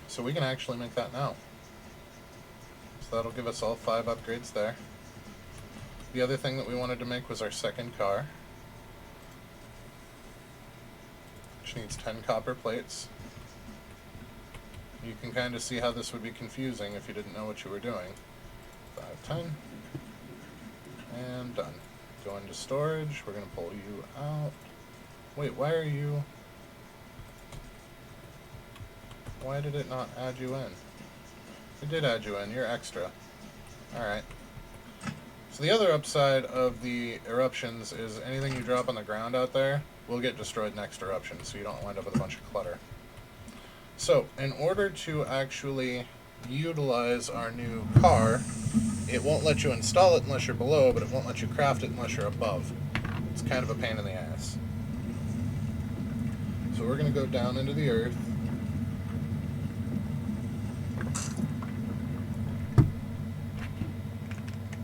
So we can actually make that now. So that'll give us all 5 upgrades there. The other thing that we wanted to make was our second car, which needs 10 copper plates. You can kind of see how this would be confusing if you didn't know what you were doing. 5, 10, and done. Go into storage. We're going to pull you out. Wait, why are you... Why did it not add you in? It did add you in. You're extra. Alright. So the other upside of the eruptions is anything you drop on the ground out there will get destroyed next eruption, so you don't wind up with a bunch of clutter. So, in order to actually utilize our new car, it won't let you install it unless you're below, but it won't let you craft it unless you're above. It's kind of a pain in the ass. So we're going to go down into the earth.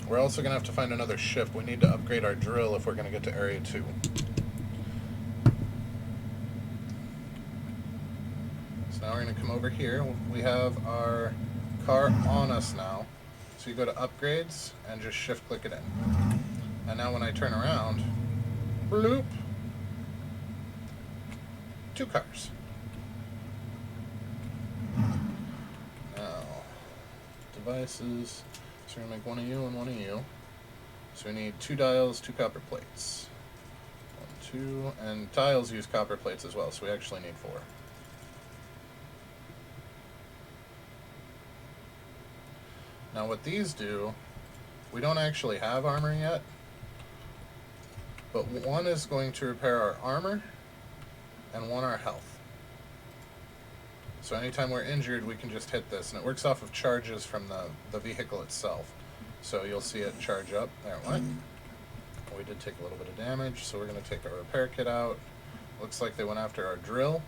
We're also going to have to find another ship. We need to upgrade our drill if we're going to get to Area 2. So now we're going to come over here. We have our car on us now. So you go to Upgrades and just shift-click it in. And now when I turn around, bloop, 2 cars. Now, devices. So we're going to make 1 of you and 1 of you. So we need 2 dials, 2 copper plates. 1, 2, and tiles use copper plates as well, so we actually need 4. Now what these do, we don't actually have armor yet, but 1 is going to repair our armor, and 1 our health. So anytime we're injured, we can just hit this, and it works off of charges from the vehicle itself. So you'll see it charge up. There it went. We did take a little bit of damage, so we're going to take our repair kit out. Looks like they went after our drill.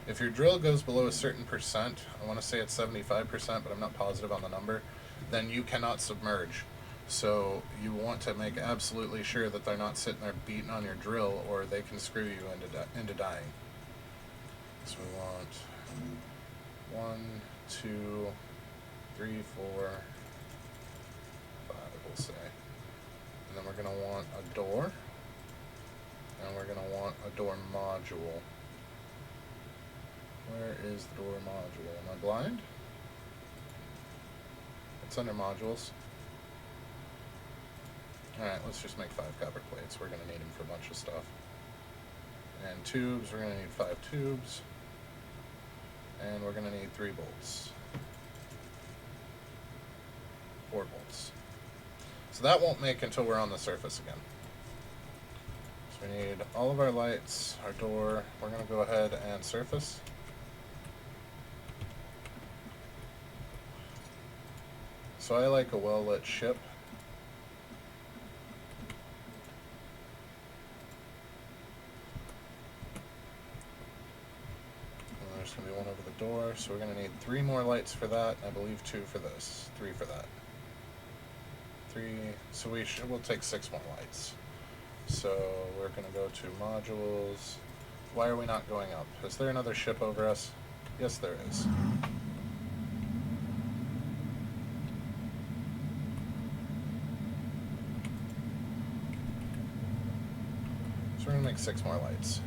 If your drill goes below a certain percent, I want to say it's 75%, but I'm not positive on the number, then you cannot submerge. So you want to make absolutely sure that they're not sitting there beating on your drill, or they can screw you into dying. So we want 1, 2, 3, 4, 5, we'll say. And then we're going to want a door. And we're going to want a door module. Where is the door module? Am I blind? It's under modules. Alright, let's just make 5 copper plates. We're going to need them for a bunch of stuff. And tubes, we're going to need 5 tubes. And we're going to need 3 bolts. 4 bolts. So that won't make until we're on the surface again. So we need all of our lights, our door. We're going to go ahead and surface. So I like a well-lit ship. And there's going to be one over the door, so we're going to need 3 more lights for that, and I believe 2 for this, 3 for that. 3, so we'll take 6 more lights. So we're going to go to modules. Why are we not going up? Is there another ship over us? Yes, there is. So we're going to make 6 more lights.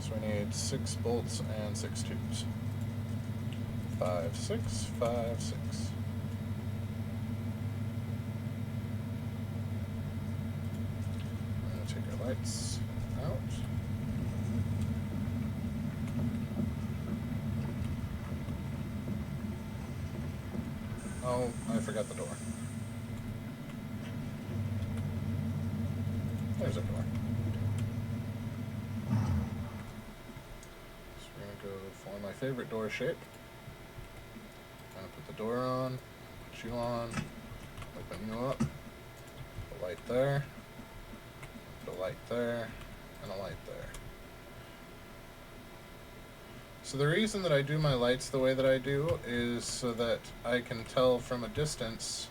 So we need 6 bolts and 6 tubes. 5, 6, 5, 6. I'm going to take our lights out. Oh, I forgot the door. There's a door. So we're going to go for my favorite door shape. I'm going to put the door on, put you on, open you up, a light there, put a light there, and a light there. So the reason that I do my lights the way that I do is so that I can tell from a distance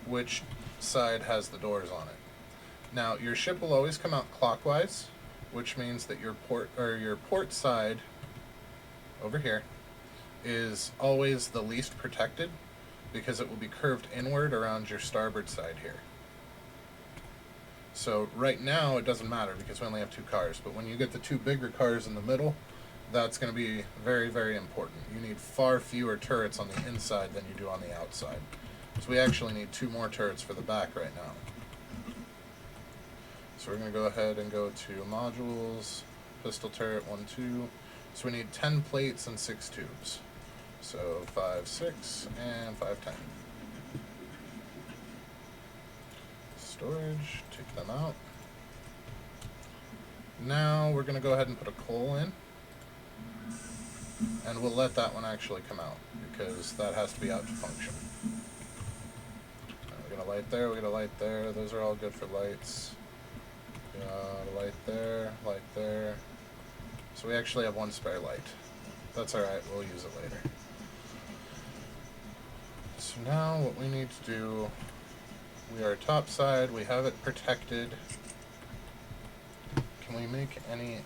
which side has the doors on it. Now, your ship will always come out clockwise, which means that your port side over here is always the least protected because it will be curved inward around your starboard side here. So right now it doesn't matter because we only have 2 cars, but when you get the 2 bigger cars in the middle, that's going to be very, very important. You need far fewer turrets on the inside than you do on the outside. So we actually need 2 more turrets for the back right now. So we're going to go ahead and go to modules, pistol turret 1, 2. So we need 10 plates and 6 tubes. So 5, 6, and 5, 10. Storage, take them out. Now we're going to go ahead and put a coal in. And we'll let that one actually come out because that has to be out to function. We got a light there, we got a light there. Those are all good for lights. Got a light there, light there. So we actually have 1 spare light. That's alright, we'll use it later. So now what we need to do, we are topside, we have it protected. Can we make any...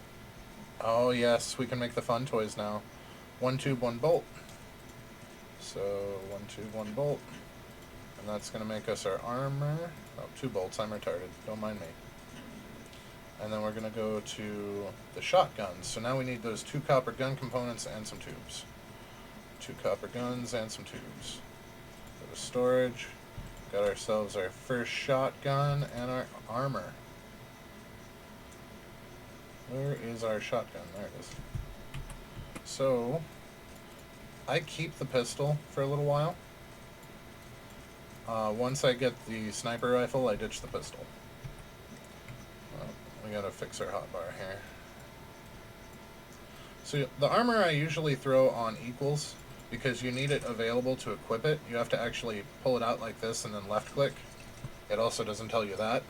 Oh yes, we can make the fun toys now. 1 tube, 1 bolt. So 1 tube, 1 bolt. And that's going to make us our armor. Oh, 2 bolts, I'm retarded, don't mind me. And then we're going to go to the shotguns. So now we need those 2 copper gun components and some tubes. 2 copper guns and some tubes. Go to storage. Got ourselves our first shotgun and our armor. Where is our shotgun? There it is. So, I keep the pistol for a little while. Once I get the sniper rifle, I ditch the pistol. We gotta fix our hotbar here. So the armor I usually throw on equals because you need it available to equip it. You have to actually pull it out like this and then left click. It also doesn't tell you that.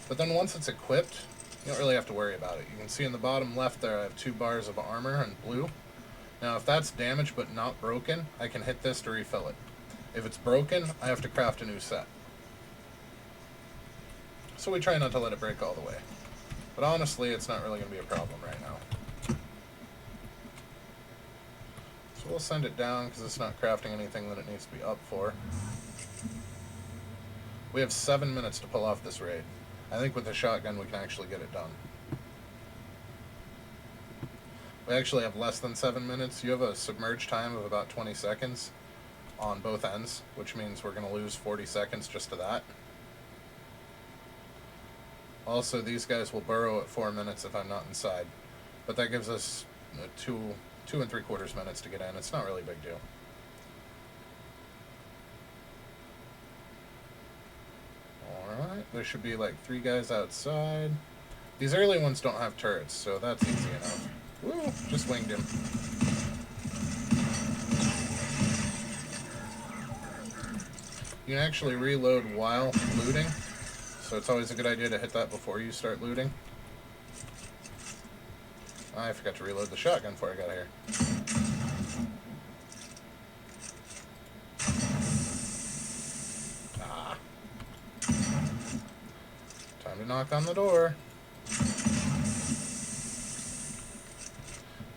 But then once it's equipped, you don't really have to worry about it. You can see in the bottom left there I have 2 bars of armor in blue. Now if that's damaged but not broken, I can hit this to refill it. If it's broken, I have to craft a new set. So we try not to let it break all the way. But honestly, it's not really going to be a problem right now. So we'll send it down because it's not crafting anything that it needs to be up for. We have 7 minutes to pull off this raid. I think with the shotgun we can actually get it done. We actually have less than 7 minutes. You have a submerge time of about 20 seconds on both ends, which means we're going to lose 40 seconds just to that. Also, these guys will burrow at 4 minutes if I'm not inside. But that gives us 2 3/4 minutes to get in. It's not really a big deal. Alright, there should be like 3 guys outside. These early ones don't have turrets, so that's easy enough. Woo! Just winged him. You can actually reload while looting, so it's always a good idea to hit that before you start looting. I forgot to reload the shotgun before I got here. Ah. Time to knock on the door.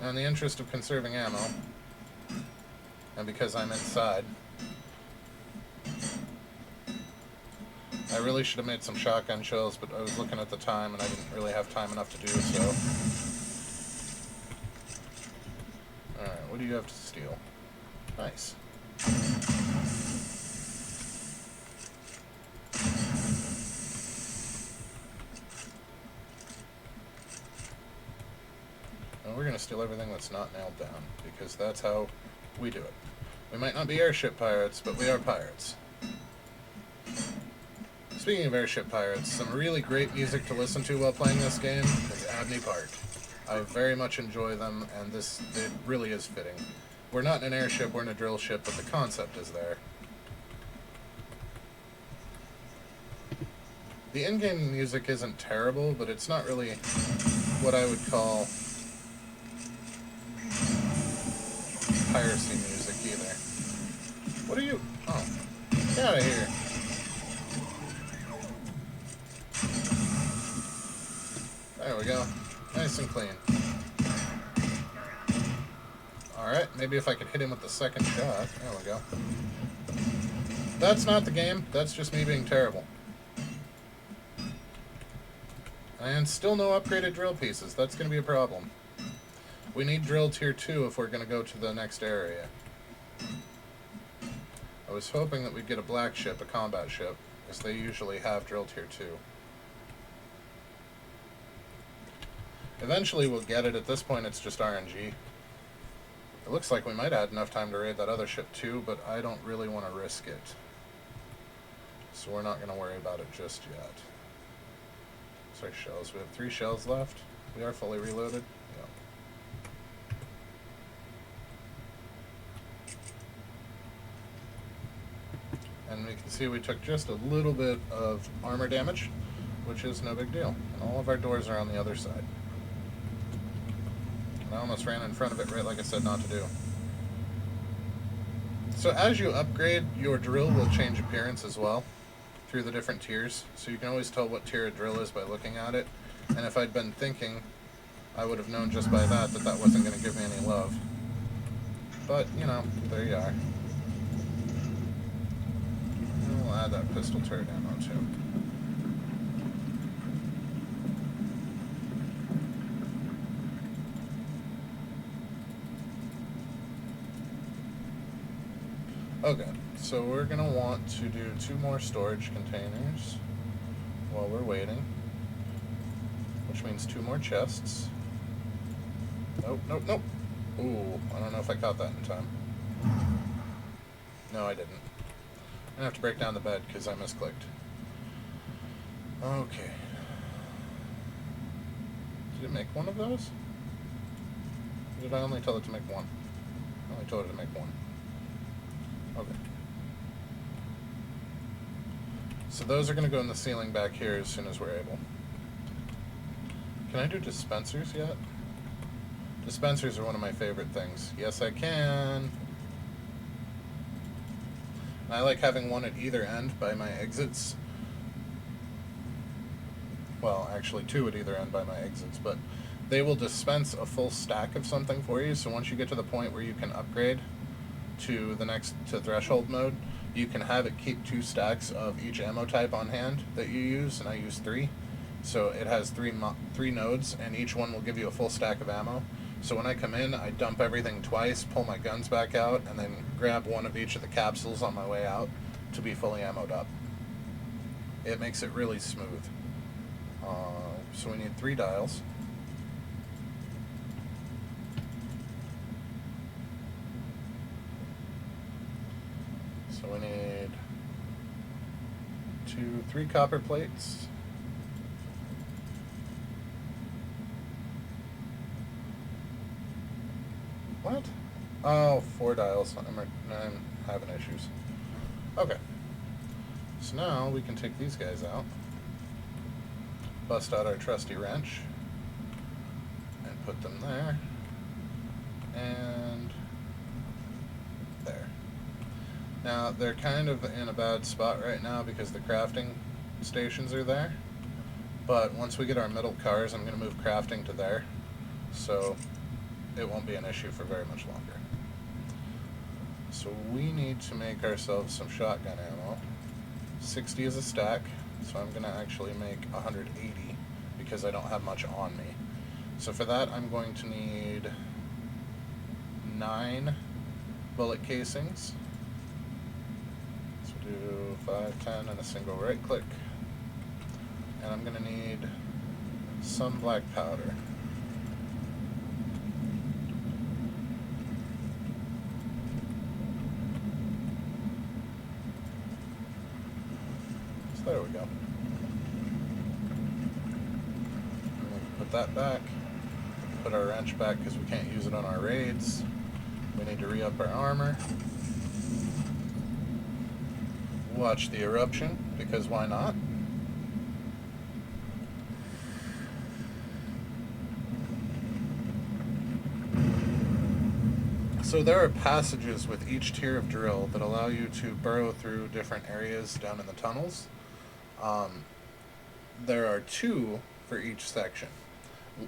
Now, in the interest of conserving ammo, and because I'm inside, I really should have made some shotgun shells, but I was looking at the time and I didn't really have time enough to do so. Alright, what do you have to steal? Nice. And we're going to steal everything that's not nailed down, because that's how we do it. We might not be airship pirates, but we are pirates. Speaking of airship pirates, some really great music to listen to while playing this game is Abney Park. I very much enjoy them, and it really is fitting. We're not in an airship, we're in a drill ship, but the concept is there. The in-game music isn't terrible, but it's not really what I would call piracy music either. What are you... Oh. Get out of here. There we go. Nice and clean. Alright, maybe if I could hit him with the second shot. There we go. That's not the game. That's just me being terrible. And still no upgraded drill pieces. That's going to be a problem. We need drill tier 2 if we're going to go to the next area. I was hoping that we'd get a black ship, a combat ship, because they usually have drill tier 2. Eventually we'll get it. At this point it's just RNG. It looks like we might have had enough time to raid that other ship too, but I don't really want to risk it. So we're not going to worry about it just yet. Sorry, shells. We have 3 shells left. We are fully reloaded. Yeah. And we can see we took just a little bit of armor damage, which is no big deal. And all of our doors are on the other side. I almost ran in front of it, right like I said not to do. So as you upgrade, your drill will change appearance as well through the different tiers. So you can always tell what tier a drill is by looking at it. And if I'd been thinking, I would have known just by that that wasn't going to give me any love. But, you know, there you are. And we'll add that pistol turret ammo too. Okay, so we're going to want to do 2 more storage containers while we're waiting, which means 2 more chests. Nope, nope, nope. Ooh, I don't know if I caught that in time. No, I didn't. I'm going to have to break down the bed because I misclicked. Okay. Did it make one of those? Or did I only tell it to make one? I only told it to make one. Okay. So those are going to go in the ceiling back here as soon as we're able. Can I do dispensers yet? Dispensers are one of my favorite things. Yes, I can. And I like having one at either end by my exits. Well, actually 2 at either end by my exits, but they will dispense a full stack of something for you. So once you get to the point where you can upgrade to the next to threshold mode, you can have it keep 2 stacks of each ammo type on hand that you use, and I use 3. So it has three nodes, and each one will give you a full stack of ammo. So when I come in, I dump everything twice, pull my guns back out, and then grab one of each of the capsules on my way out to be fully ammoed up. It makes it really smooth. So we need 3 dials. So we need 3 copper plates. What? Oh, 4 dials. I'm having issues. Okay. So now we can take these guys out. Bust out our trusty wrench. And put them there. And there. Now, they're kind of in a bad spot right now because the crafting stations are there. But once we get our middle cars, I'm going to move crafting to there. So it won't be an issue for very much longer. So we need to make ourselves some shotgun ammo. 60 is a stack, so I'm going to actually make 180 because I don't have much on me. So for that, I'm going to need 9 bullet casings. So do 5, 10, and a single right click. And I'm going to need some black powder. So there we go. Put that back. Put our wrench back because we can't use it on our raids. We need to re-up our armor. Watch the eruption, because why not? So there are passages with each tier of drill that allow you to burrow through different areas down in the tunnels. There are 2 for each section.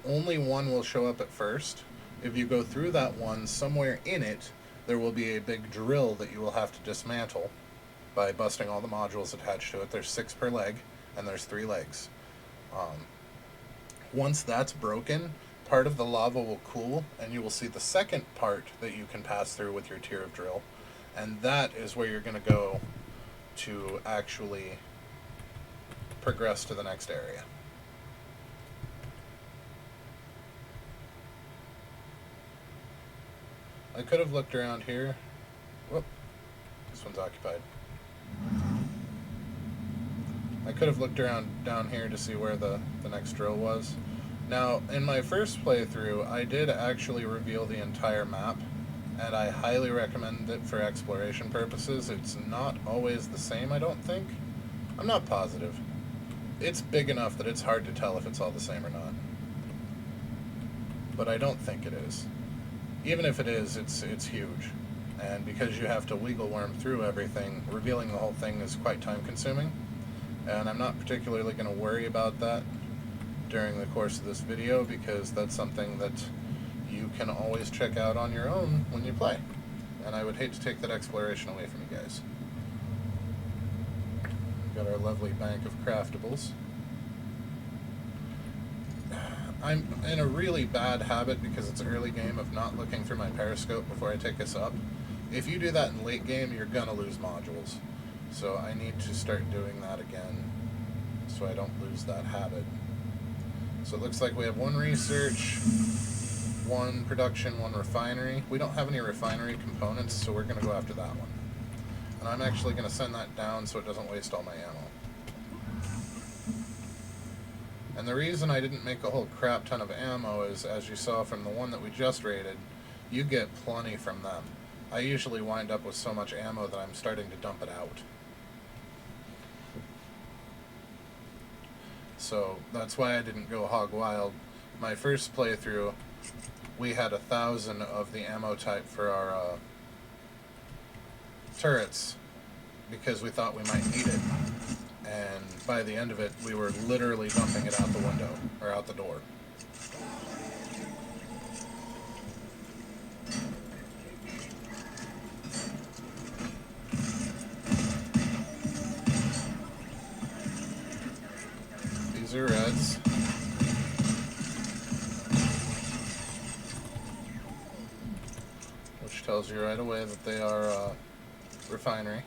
Only one will show up at first. If you go through that one, somewhere in it, there will be a big drill that you will have to dismantle by busting all the modules attached to it. There's 6 per leg, and there's 3 legs. Once that's broken, part of the lava will cool, and you will see the second part that you can pass through with your tier of drill, and that is where you're going to go to actually progress to the next area. I could have looked around here. Whoop, this one's occupied. I could have looked around down here to see where the next drill was. Now, in my first playthrough, I did actually reveal the entire map, and I highly recommend it for exploration purposes. It's not always the same, I don't think. I'm not positive. It's big enough that it's hard to tell if it's all the same or not. But I don't think it is. Even if it is, it's huge. And because you have to wiggle worm through everything, revealing the whole thing is quite time consuming. And I'm not particularly going to worry about that during the course of this video, because that's something that you can always check out on your own when you play. And I would hate to take that exploration away from you guys. Got our lovely bank of craftables. I'm in a really bad habit, because it's early game, of not looking through my periscope before I take us up. If you do that in late game, you're gonna lose modules. So I need to start doing that again so I don't lose that habit. So it looks like we have 1 research, 1 production, 1 refinery. We don't have any refinery components, so we're gonna go after that one. And I'm actually gonna send that down so it doesn't waste all my ammo. And the reason I didn't make a whole crap ton of ammo is, as you saw from the one that we just raided, you get plenty from them. I usually wind up with so much ammo that I'm starting to dump it out. So that's why I didn't go hog wild. My first playthrough, we had 1,000 of the ammo type for our turrets, because we thought we might need it. And by the end of it, we were literally dumping it out the window, or out the door. tells you right away that they are refinery,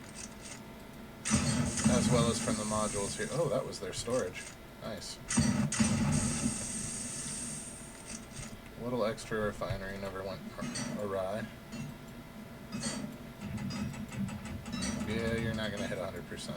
as well as from the modules here. Oh, that was their storage. Nice. A little extra refinery never went awry. Yeah, you're not going to hit 100%.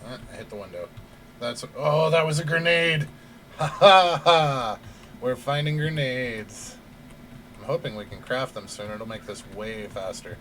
I hit the window. Oh, that was a grenade! Ha ha ha! We're finding grenades. I'm hoping we can craft them soon. It'll make this way faster.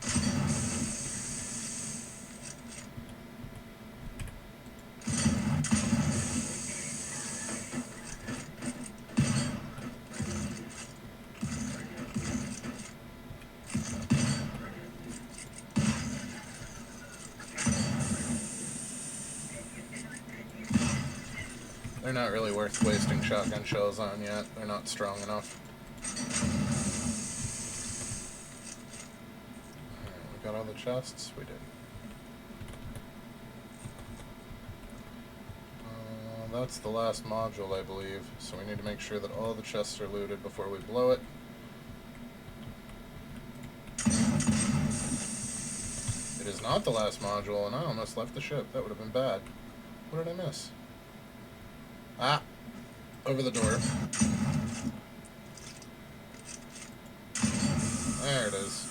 They're not really worth wasting shotgun shells on yet. They're not strong enough. Alright, we got all the chests? We did. That's the last module, I believe. So we need to make sure that all the chests are looted before we blow it. It is not the last module, and I almost left the ship. That would have been bad. What did I miss? Ah! Over the door. There it is.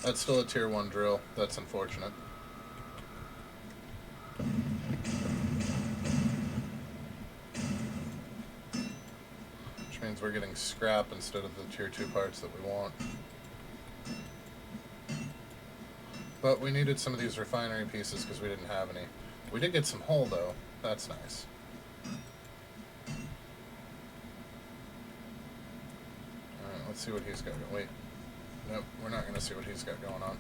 That's still a tier 1 drill. That's unfortunate. Which means we're getting scrap instead of the tier 2 parts that we want. But we needed some of these refinery pieces because we didn't have any. We did get some hull, though. That's nice. Alright, let's see what he's got. Wait. Nope, we're not going to see what he's got going on.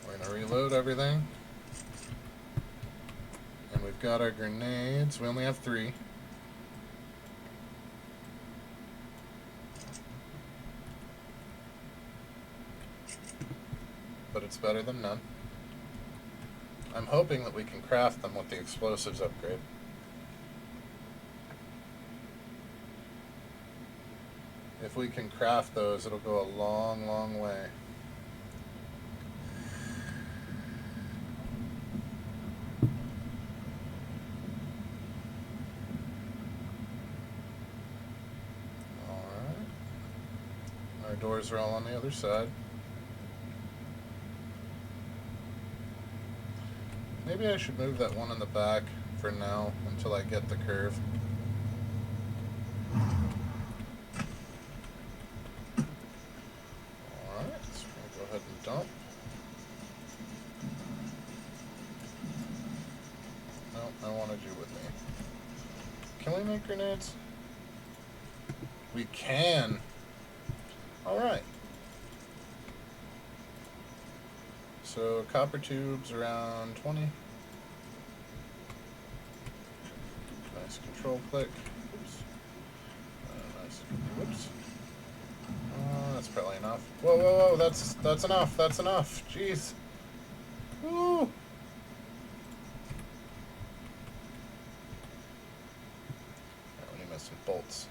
We're going to reload everything. And we've got our grenades. We only have 3. But it's better than none. I'm hoping that we can craft them with the explosives upgrade. If we can craft those, it'll go a long, long way. Alright. Our doors are all on the other side. Maybe I should move that one in the back for now until I get the curve. Alright, so we'll go ahead and dump. No, I wanted you with me. Can we make grenades? We can! Alright. So, copper tubes around 20. Nice control click. Oops. Nice. Whoops. That's probably enough. Whoa, whoa, whoa! That's enough. That's enough. Jeez. Woo! We need some bolts.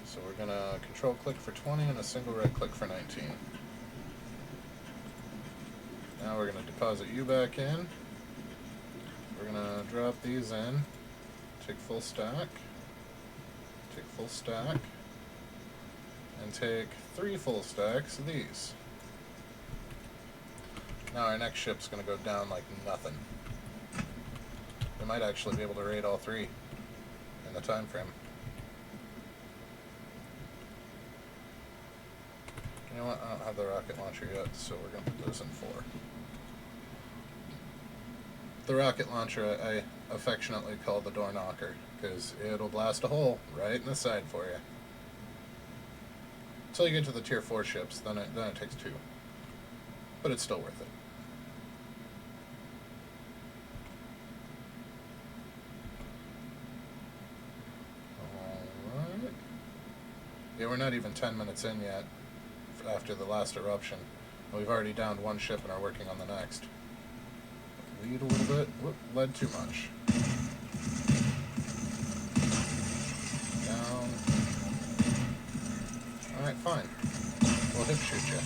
So we're gonna control click for 20 and a single right click for 19. Now we're going to deposit you back in. We're going to drop these in. Take full stack. Take full stack. And take 3 full stacks of these. Now our next ship's going to go down like nothing. We might actually be able to raid all 3 in the time frame. You know what? I don't have the rocket launcher yet, so we're going to put those in 4. The rocket launcher I affectionately call the door knocker, because it'll blast a hole right in the side for you. Until you get to the tier 4 ships, then it takes 2. But it's still worth it. Yeah, we're not even 10 minutes in yet after the last eruption. We've already downed one ship and are working on the next. Lead a little bit. Whoop, led too much. Down. Alright, fine. We'll hip shoot you.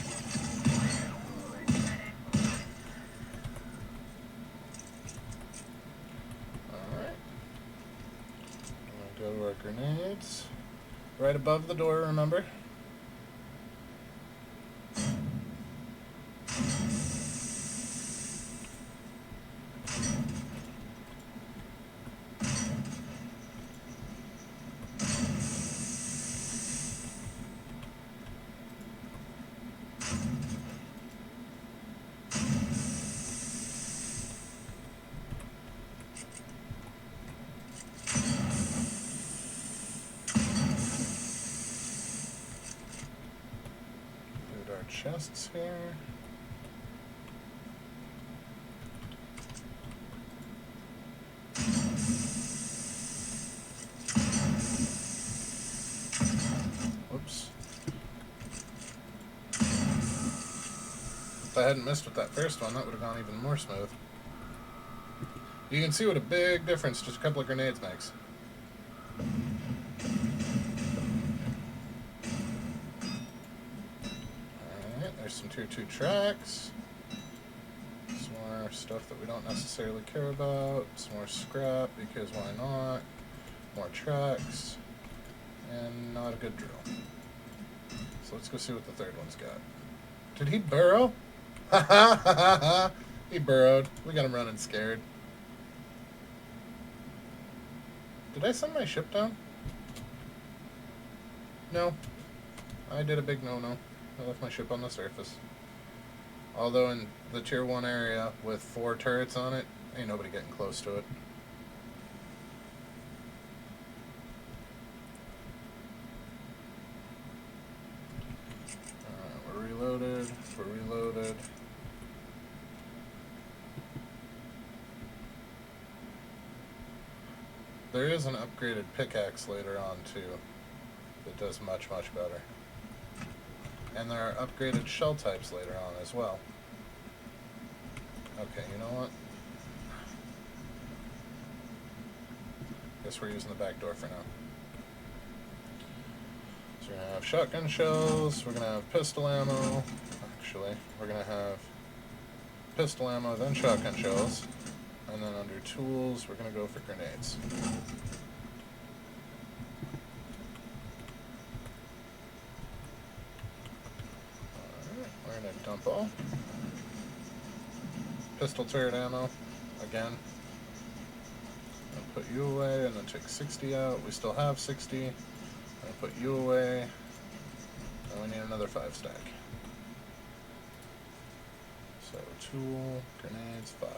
Alright. I'm going to go to our grenades. Right above the door, remember? Chests here. Whoops. If I hadn't missed with that first one, that would have gone even more smooth. You can see what a big difference just a couple of grenades makes. There's some tier 2 tracks. Some more stuff that we don't necessarily care about. Some more scrap, because why not? More tracks. And not a good drill. So let's go see what the third one's got. Did he burrow? Ha ha ha ha ha! He burrowed. We got him running scared. Did I send my ship down? No. I did a big no-no. I left my ship on the surface. Although in the tier 1 area with 4 turrets on it, ain't nobody getting close to it. We're reloaded. We're reloaded. There is an upgraded pickaxe later on too that does much, much better. And there are upgraded shell types later on as well. Okay, you know what? Guess we're using the back door for now. So we're going to have shotgun shells, we're going to have pistol ammo. Actually, we're going to have pistol ammo, then shotgun shells. And then under tools, we're going to go for grenades. Alright, we're going to dump all. Pistol turret ammo, again. And put you away, and then take 60 out. We still have 60. And put you away. And we need another 5 stack. So, tool, grenades, 5.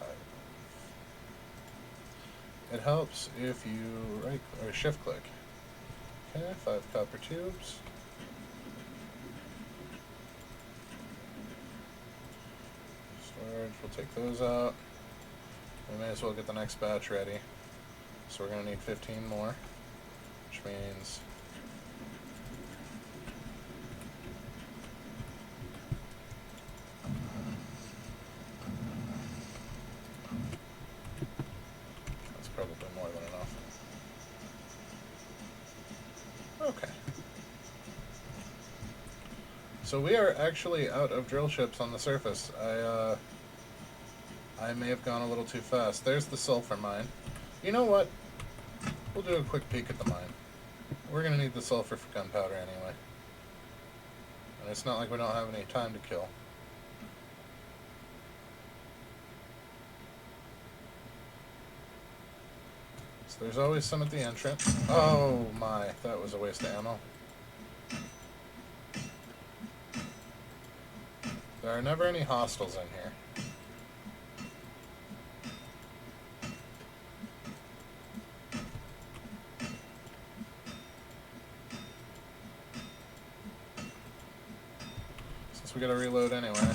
It helps if you right or shift click. Okay, 5 copper tubes. Storage, we'll take those out. We may as well get the next batch ready. So we're going to need 15 more, which means that's probably more than enough. Okay. So we are actually out of drill ships on the surface. I may have gone a little too fast. There's the sulfur mine. You know what? We'll do a quick peek at the mine. We're going to need the sulfur for gunpowder anyway. And it's not like we don't have any time to kill. So there's always some at the entrance. Oh my, that was a waste of ammo. There are never any hostiles in here. We gotta reload anyway. We'll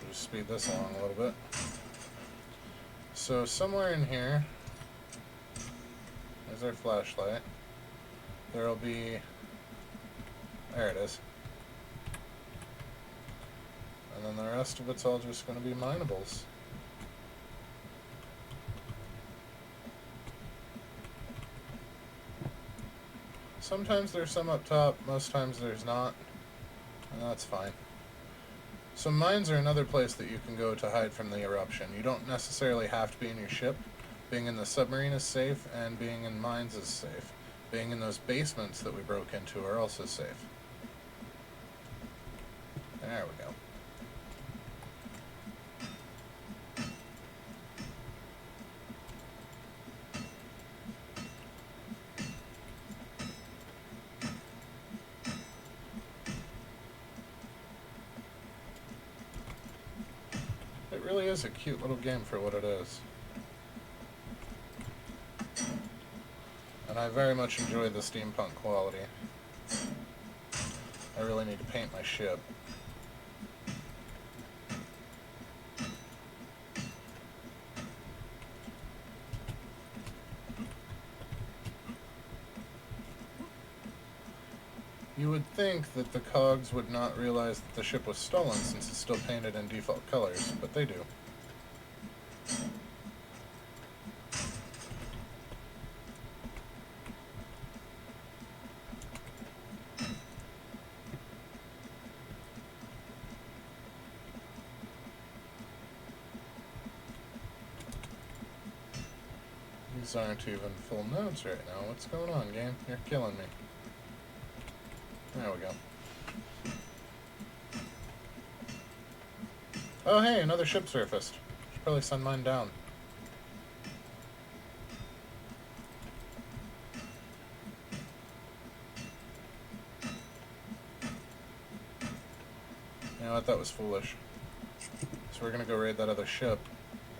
just speed this along a little bit. So somewhere in here, there's our flashlight. there'll be... There it is. And then the rest of it's all just going to be minables. Sometimes there's some up top, most times there's not, and that's fine. So mines are another place that you can go to hide from the eruption. You don't necessarily have to be in your ship. Being in the submarine is safe, and being in mines is safe. Being in those basements that we broke into are also safe. There we go. It really is a cute little game for what it is. And I very much enjoy the steampunk quality. I really need to paint my ship. You would think that the cogs would not realize that the ship was stolen since it's still painted in default colors, but they do. These aren't even full nodes right now. What's going on, game? You're killing me. There we go. Oh hey, another ship surfaced. Should probably send mine down. You know what, that was foolish. So we're gonna go raid that other ship.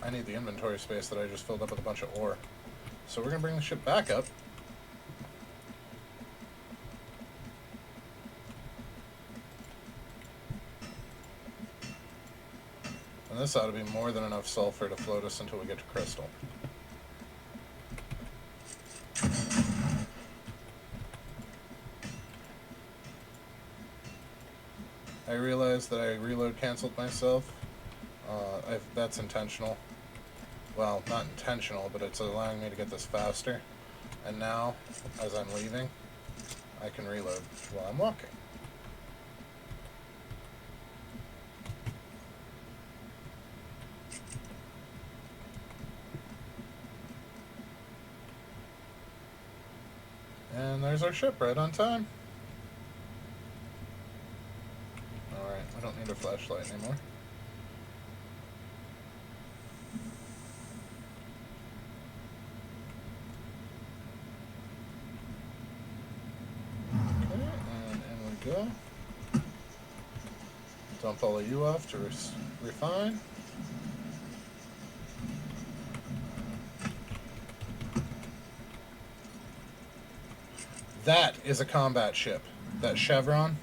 I need the inventory space that I just filled up with a bunch of ore. So we're gonna bring the ship back up. And this ought to be more than enough sulfur to float us until we get to crystal. I realized that I reload canceled myself. That's intentional. Well, not intentional, but it's allowing me to get this faster. And now, as I'm leaving, I can reload while I'm walking. And there's our ship right on time. Alright, I don't need a flashlight anymore. Okay, and in we go. Dump all of you off to refine. That is a combat ship. That Chevron,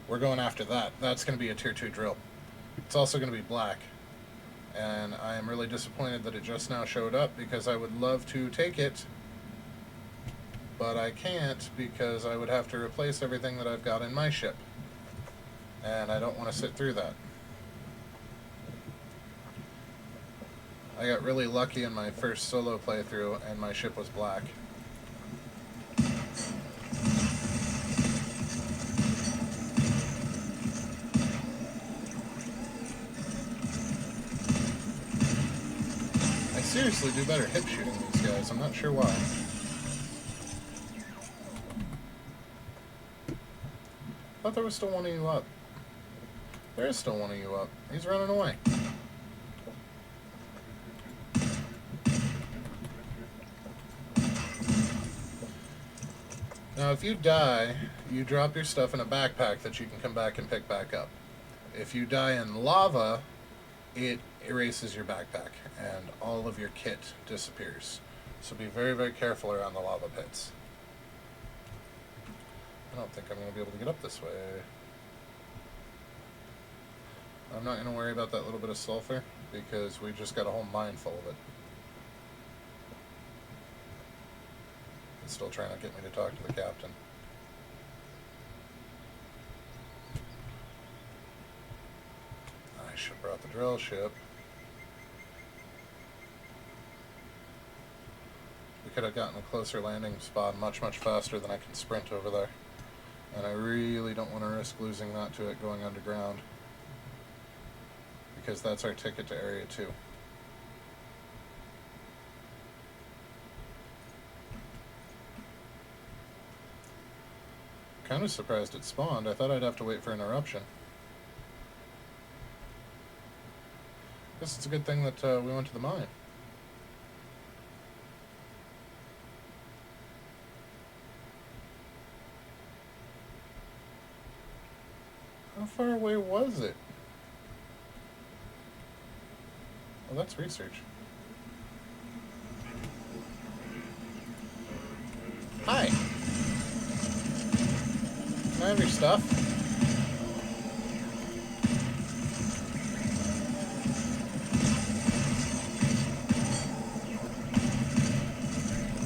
we're going after that. That's going to be a tier 2 drill. It's also going to be black. And I am really disappointed that it just now showed up because I would love to take it. But I can't because I would have to replace everything that I've got in my ship. And I don't want to sit through that. I got really lucky in my first solo playthrough and my ship was black. I seriously do better hip shooting these guys. I'm not sure why. I thought there was still one of you up. There is still one of you up. He's running away. Now, if you die, you drop your stuff in a backpack that you can come back and pick back up. If you die in lava, it erases your backpack, and all of your kit disappears. So be very, very careful around the lava pits. I don't think I'm going to be able to get up this way. I'm not going to worry about that little bit of sulfur, because we just got a whole mine full of it. It's still trying to get me to talk to the captain. I should have brought the drill ship. We could have gotten a closer landing spot much faster than I can sprint over there. And I really don't want to risk losing that to it going underground, because that's our ticket to Area 2. Kind of surprised it spawned. I thought I'd have to wait for an eruption. Guess it's a good thing that we went to the mine. How far away was it? Well, that's research. Hi. Can I have your stuff?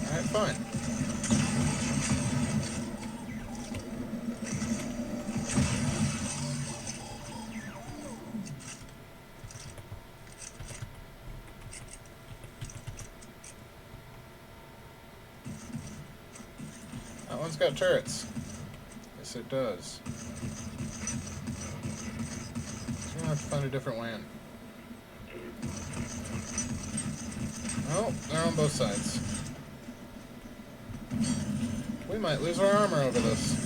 Alright, fine. That one's got turrets. Yes, it does. So we're gonna have to find a different way in. Oh, they're on both sides. We might lose our armor over this.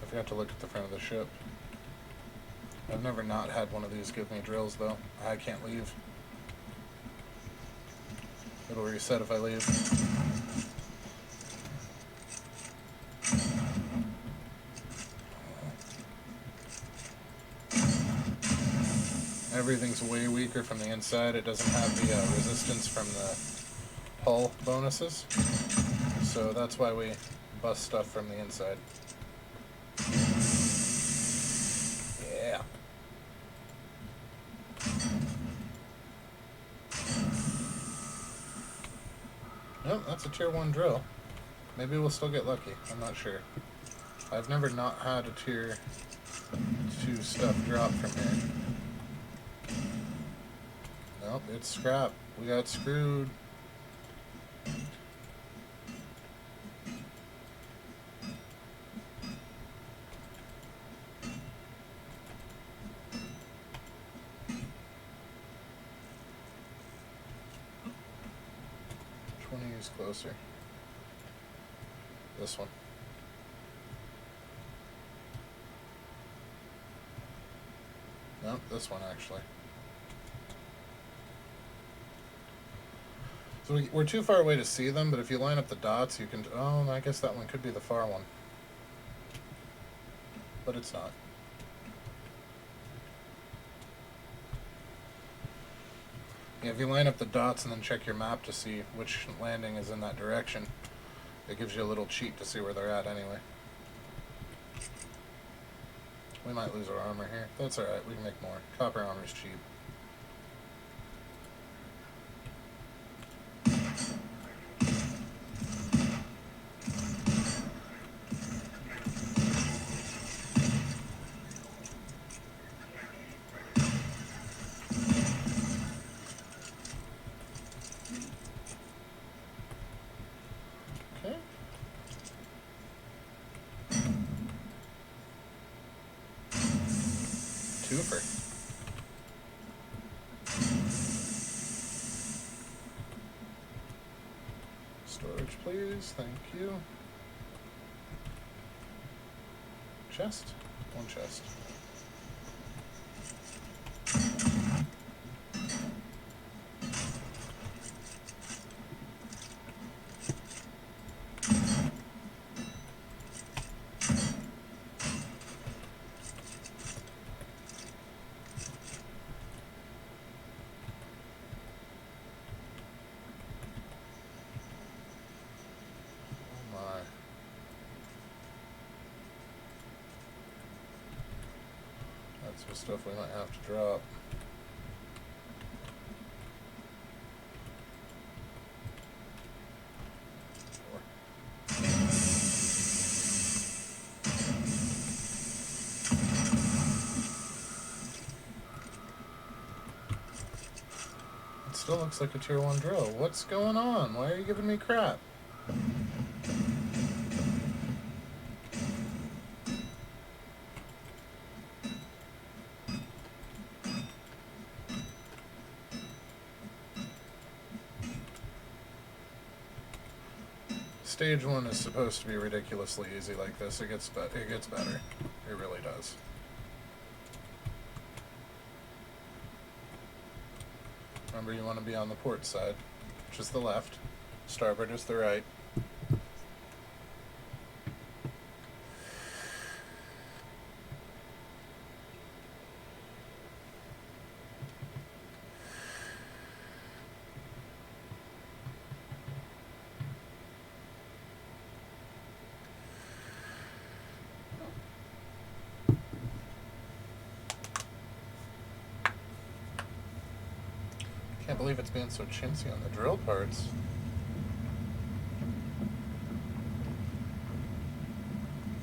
I forgot to look at the front of the ship. I've never not had one of these give me drills, though. I can't leave. It'll reset if I leave. Everything's way weaker from the inside. It doesn't have the resistance from the hull bonuses. So that's why we bust stuff from the inside. Yeah. Nope, that's a tier 1 drill. Maybe we'll still get lucky. I'm not sure. I've never not had a tier 2 stuff drop from here. Nope, it's scrap. We got screwed. Which one is closer? This one. Nope, this one actually. So we're too far away to see them, but if you line up the dots, you can... Oh, I guess that one could be the far one. But it's not. Yeah, if you line up the dots and then check your map to see which landing is in that direction, it gives you a little cheat to see where they're at anyway. We might lose our armor here. That's alright, we can make more. Copper armor's cheap. Okay. Twofer. Storage, please. Thank you. Chest. One chest. Some stuff we might have to drop. It still looks like a tier 1 drill. What's going on? Why are you giving me crap? Stage 1 is supposed to be ridiculously easy like this. It gets better. It really does. Remember, you want to be on the port side, which is the left. Starboard is the right. Can't believe it's being so chintzy on the drill parts.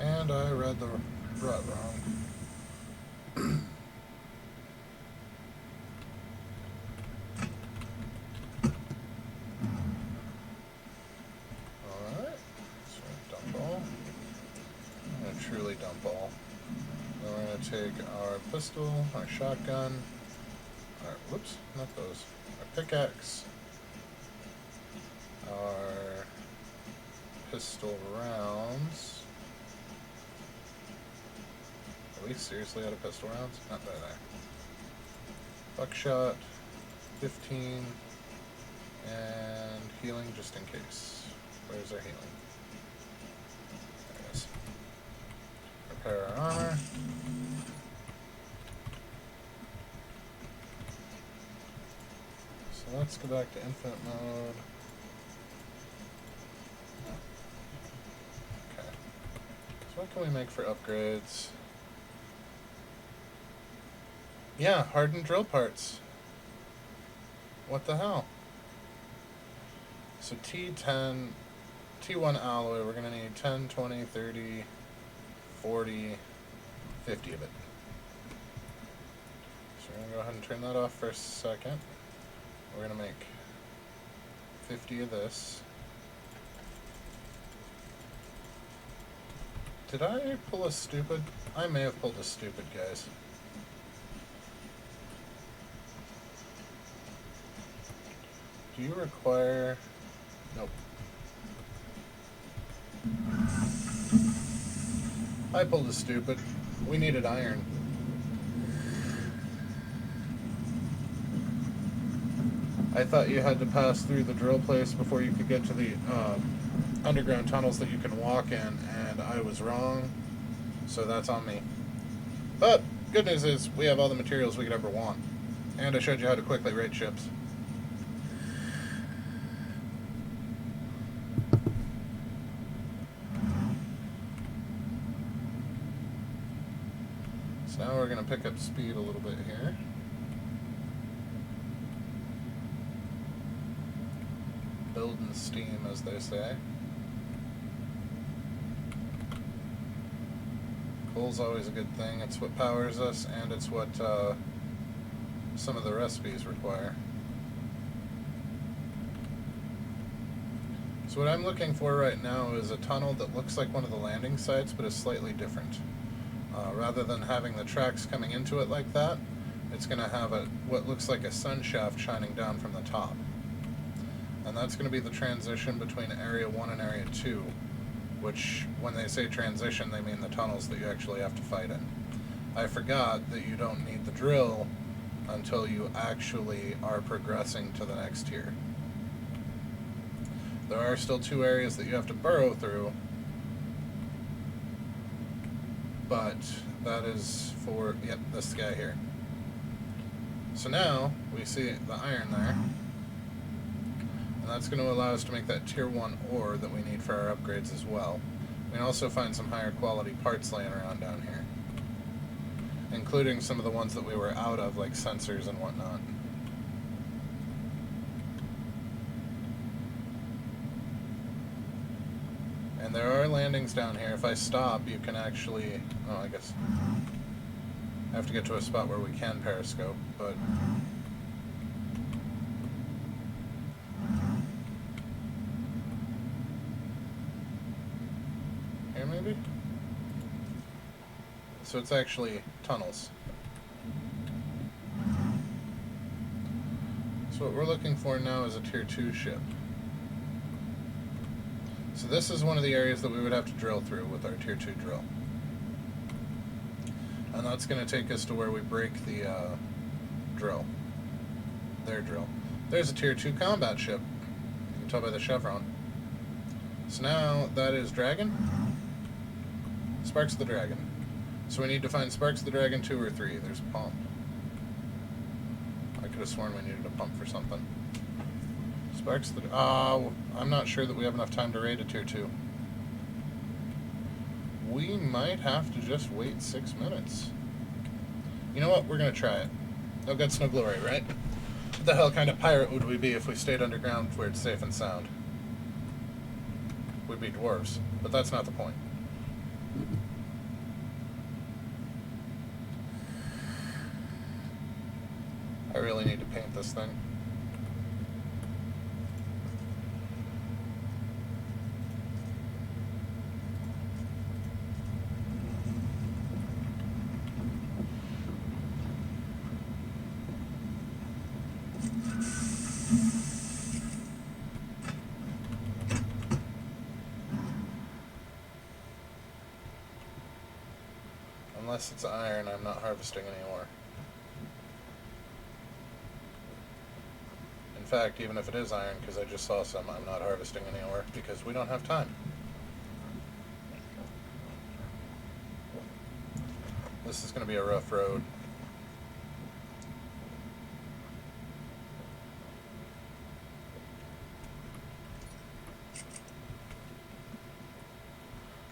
And I read the rut wrong. Alright, so dump all. I'm going to truly dump all. Then we're going to take our pistol, our shotgun, whoops, not those. Our pickaxe, our pistol rounds. Are we seriously out of pistol rounds? Not there. Buckshot, 15, and healing just in case. Where's our healing? There it is. Repair our armor. So let's go back to infinite mode. Okay. So what can we make for upgrades? Yeah, hardened drill parts. What the hell? So T10, T1 alloy, we're going to need 10, 20, 30, 40, 50 of it. So we're going to go ahead and turn that off for a second. We're going to make 50 of this. Did I pull a stupid? I may have pulled a stupid, guys. Do you require... Nope. I pulled a stupid. We needed iron. I thought you had to pass through the drill place before you could get to the underground tunnels that you can walk in, and I was wrong, so that's on me. But, good news is, we have all the materials we could ever want. And I showed you how to quickly rate ships. So now we're going to pick up speed a little bit here. Building steam, as they say. Coal's always a good thing. It's what powers us, and it's what some of the recipes require. So what I'm looking for right now is a tunnel that looks like one of the landing sites, but is slightly different. Rather than having the tracks coming into it like that, it's going to have what looks like a sun shaft shining down from the top. And that's going to be the transition between Area 1 and Area 2. which, when they say transition, they mean the tunnels that you actually have to fight in. I forgot that you don't need the drill until you actually are progressing to the next tier. There are still 2 areas that you have to burrow through, but that is for, yep, this guy here. So now we see the iron there, and that's going to allow us to make that tier 1 ore that we need for our upgrades as well. We can also find some higher quality parts laying around down here, including some of the ones that we were out of, like sensors and whatnot. And there are landings down here. If I stop, you can actually... Oh, I guess I have to get to a spot where we can periscope, but... Here, maybe? So it's actually tunnels. So what we're looking for now is a tier 2 ship. So this is one of the areas that we would have to drill through with our tier 2 drill. And that's going to take us to where we break the drill. Their drill. There's a tier 2 combat ship. You can tell by the chevron. So now that is Dragon. Sparks of the Dragon. So we need to find Sparks of the Dragon 2 or 3. There's a pump. I could have sworn we needed a pump for something. Sparks of the... I'm not sure that we have enough time to raid a tier 2. We might have to just wait 6 minutes. You know what? We're going to try it. No guts, no glory, right? What the hell kind of pirate would we be if we stayed underground where it's safe and sound? We'd be dwarves, but that's not the point. I really need to paint this thing. Unless it's iron, I'm not harvesting any ore. In fact, even if it is iron, because I just saw some, I'm not harvesting any ore, because we don't have time. This is going to be a rough road.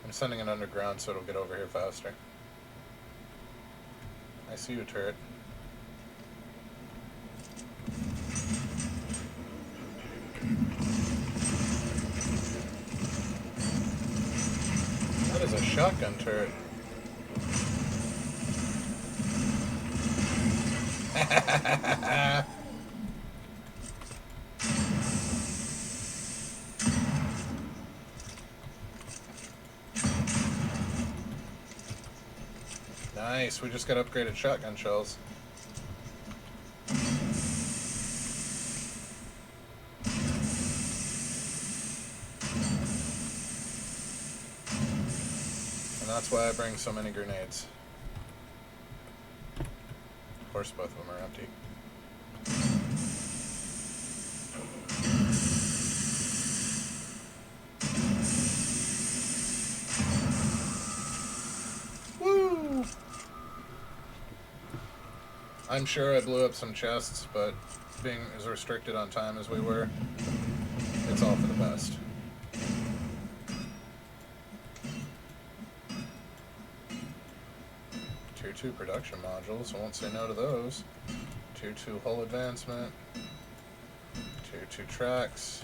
I'm sending it underground so it'll get over here faster. I see you, turret. That is a shotgun turret. Nice, we just got upgraded shotgun shells. And that's why I bring so many grenades. Of course, both of them are empty. Woo! I'm sure I blew up some chests, but being as restricted on time as we were, it's all for the best. Tier 2 production modules, I won't say no to those. Tier 2 hull advancement. Tier 2 tracks.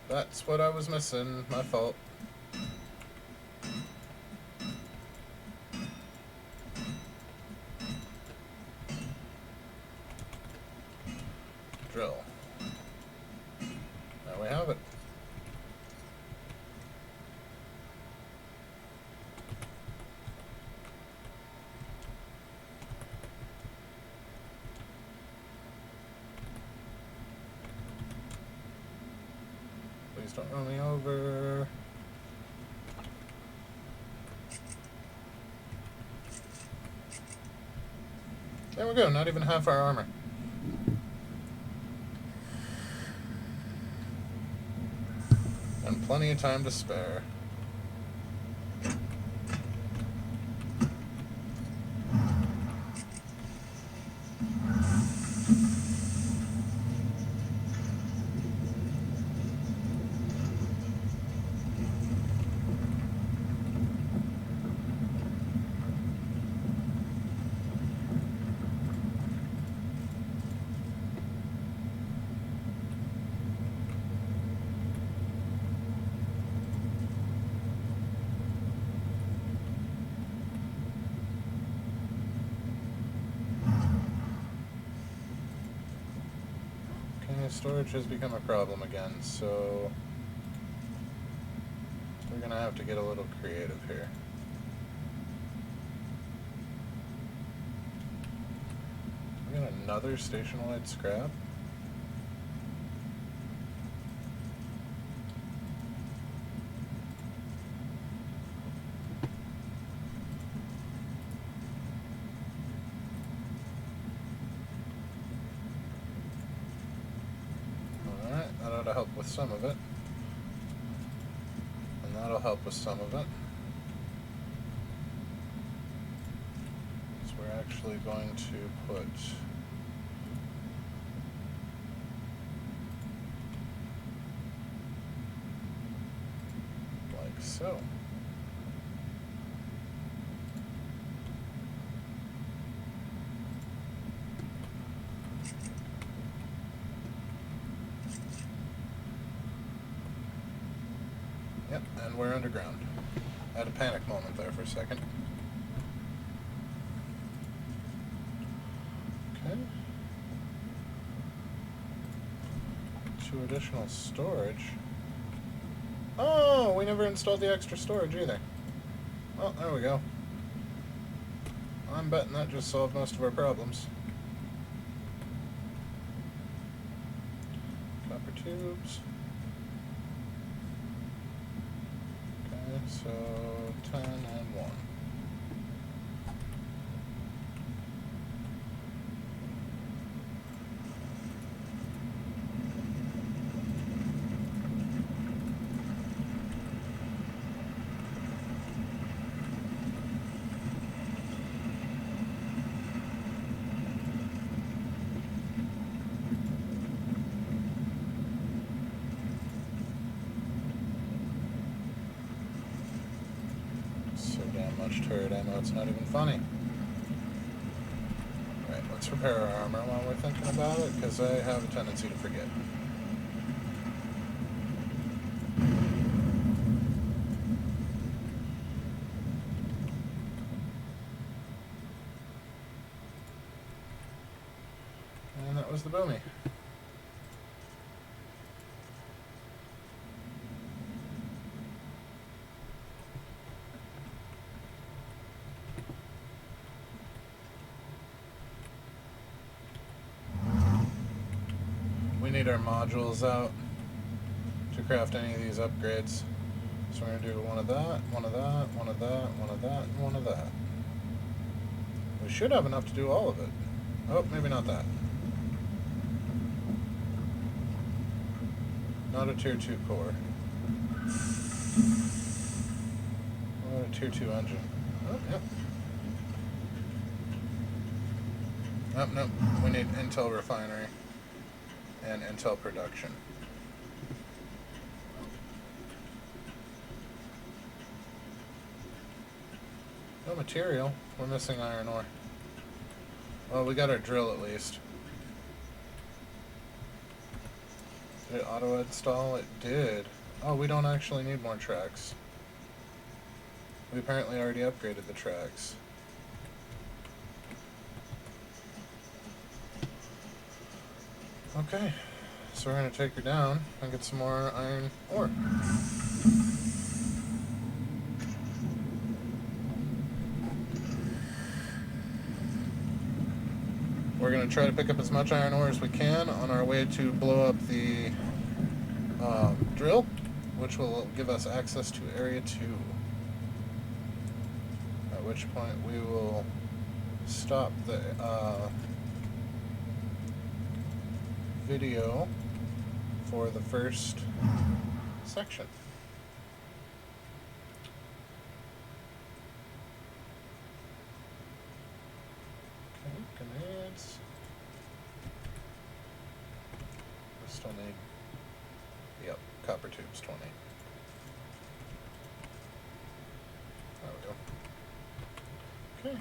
That's what I was missing, my fault. Drill. There we have it. Please Please don't run me over. There we go, not even half our armor. And plenty of time to spare. Storage has become a problem again, so we're gonna have to get a little creative here. We got another station-wide scrap. Help with some of it, and that'll help with some of it. So we're actually going to put like so. Yep, and we're underground. I had a panic moment there for a second. Okay. 2 additional storage. Oh, we never installed the extra storage either. Well, there we go. I'm betting that just solved most of our problems. Copper tubes. So 10 and 1. Much turret ammo, it's not even funny. Alright, let's repair our armor while we're thinking about it, because I have a tendency to forget. And that was the boomy. Need our modules out to craft any of these upgrades. So we're going to do one of that, one of that, one of that, one of that, and one of that. We should have enough to do all of it. Oh, maybe not that. Not a tier 2 core. What a tier 2 engine. Oh, yep. Nope, nope. We need Intel refinery and Intel production. No material. We're missing iron ore. Well, we got our drill at least. Did it auto install? It did. Oh, we don't actually need more tracks. We apparently already upgraded the tracks. Okay, so we're going to take her down and get some more iron ore. We're going to try to pick up as much iron ore as we can on our way to blow up the drill. which will give us access to Area 2. At which point we will stop the video for the first section. Okay, grenades. We still need, yep, copper tubes 20. There we go. Okay.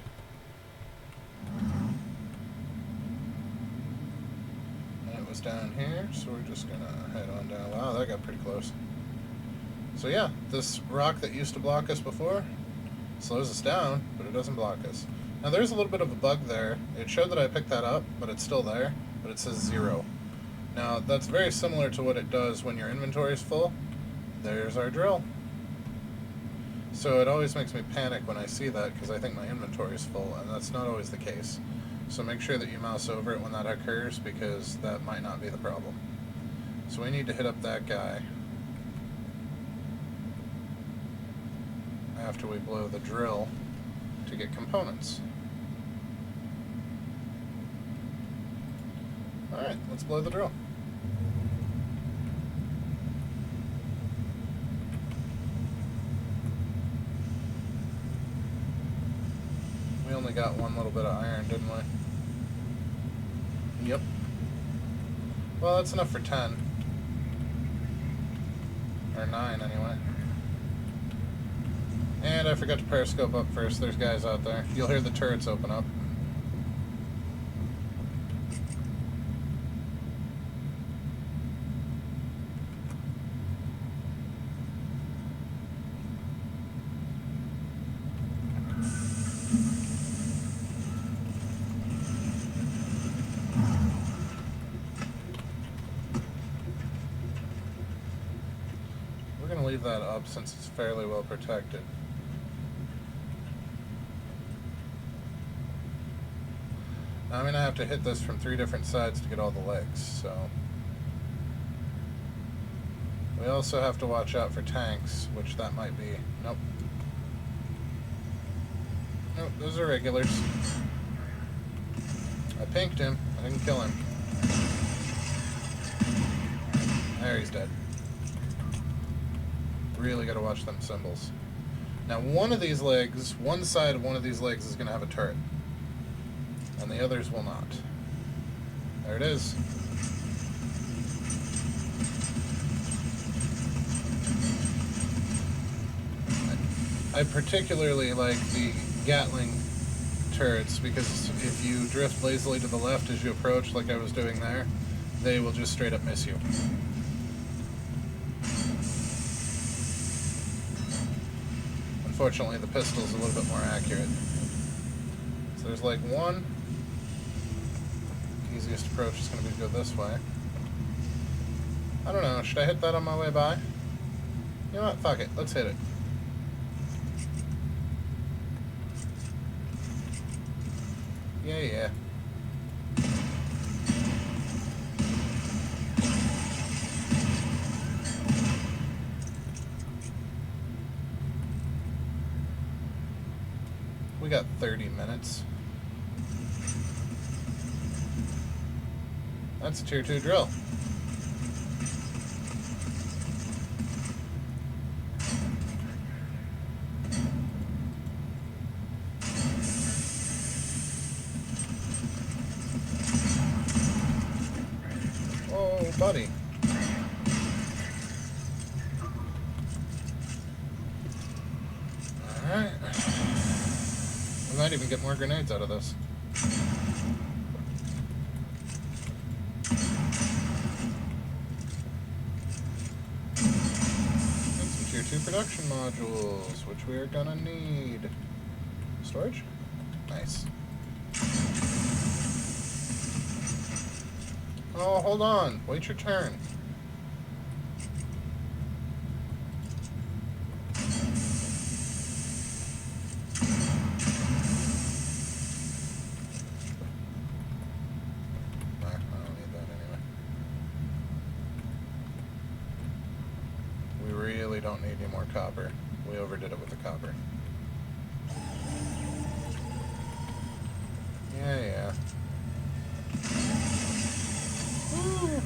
And it was down here, so we're just gonna head on down. Wow, that got pretty close. So yeah, this rock that used to block us before slows us down, but it doesn't block us. Now there's a little bit of a bug there. It showed that I picked that up, but it's still there, but it says 0. Now that's very similar to what it does when your inventory is full. There's our drill. So it always makes me panic when I see that because I think my inventory is full, and that's not always the case. So make sure that you mouse over it when that occurs, because that might not be the problem. So we need to hit up that guy after we blow the drill to get components. Alright, let's blow the drill. We only got one little bit of iron, didn't we? Yep. Well, that's enough for 10. Or 9, anyway. And I forgot to periscope up first. There's guys out there. You'll hear the turrets open up. We're going to leave that up since it's fairly well protected. Now I'm going to have to hit this from 3 different sides to get all the legs, so... We also have to watch out for tanks, which that might be... Nope. Nope, those are regulars. I pinked him. I didn't kill him. There, he's dead. Really gotta watch them symbols. Now one of these legs, one side of one of these legs is gonna have a turret. And the others will not. There it is. I particularly like the Gatling turrets because if you drift lazily to the left as you approach, like I was doing there, they will just straight up miss you. Unfortunately, the pistol's a little bit more accurate. So there's like one. Easiest approach is going to be to go this way. I don't know, should I hit that on my way by? You know what, fuck it, let's hit it. Yeah. We got 30 minutes. That's a tier 2 drill. Oh, buddy. Alright. We might even get more grenades out of this. Tier 2 production modules, which we are gonna need. Storage? Nice. Oh, hold on. Wait your turn. I don't need that anyway. We really don't need any more copper. We overdid it with the copper. Yeah. Woo.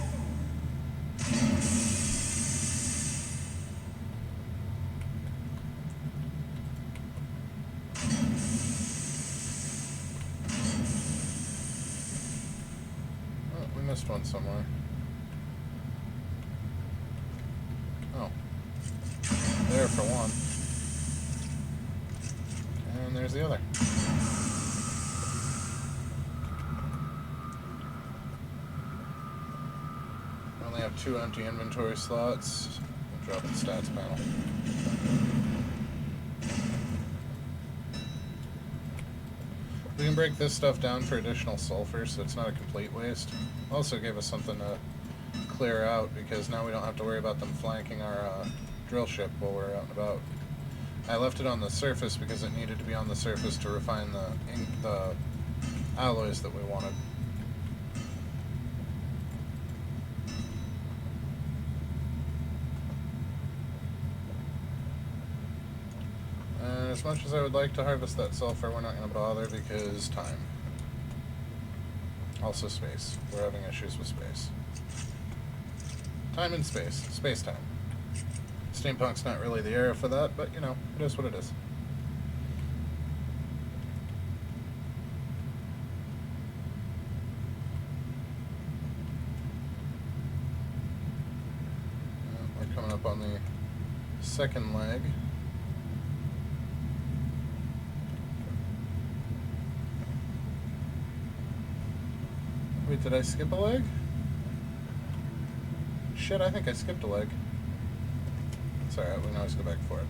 Oh, we missed one somewhere. Oh. There for one. And there's the other. We only have 2 empty inventory slots. We'll drop the stats panel. We can break this stuff down for additional sulfur, so it's not a complete waste. Also gave us something to clear out, because now we don't have to worry about them flanking our drill ship while we're out and about. I left it on the surface because it needed to be on the surface to refine the alloys that we wanted. And as much as I would like to harvest that sulfur, we're not going to bother because time. Also space. We're having issues with space. Time and space. Space-time. Steampunk's not really the era for that, but, you know, it is what it is. We're coming up on the second leg. Wait, did I skip a leg? Shit, I think I skipped a leg. It's alright, we can always go back for it.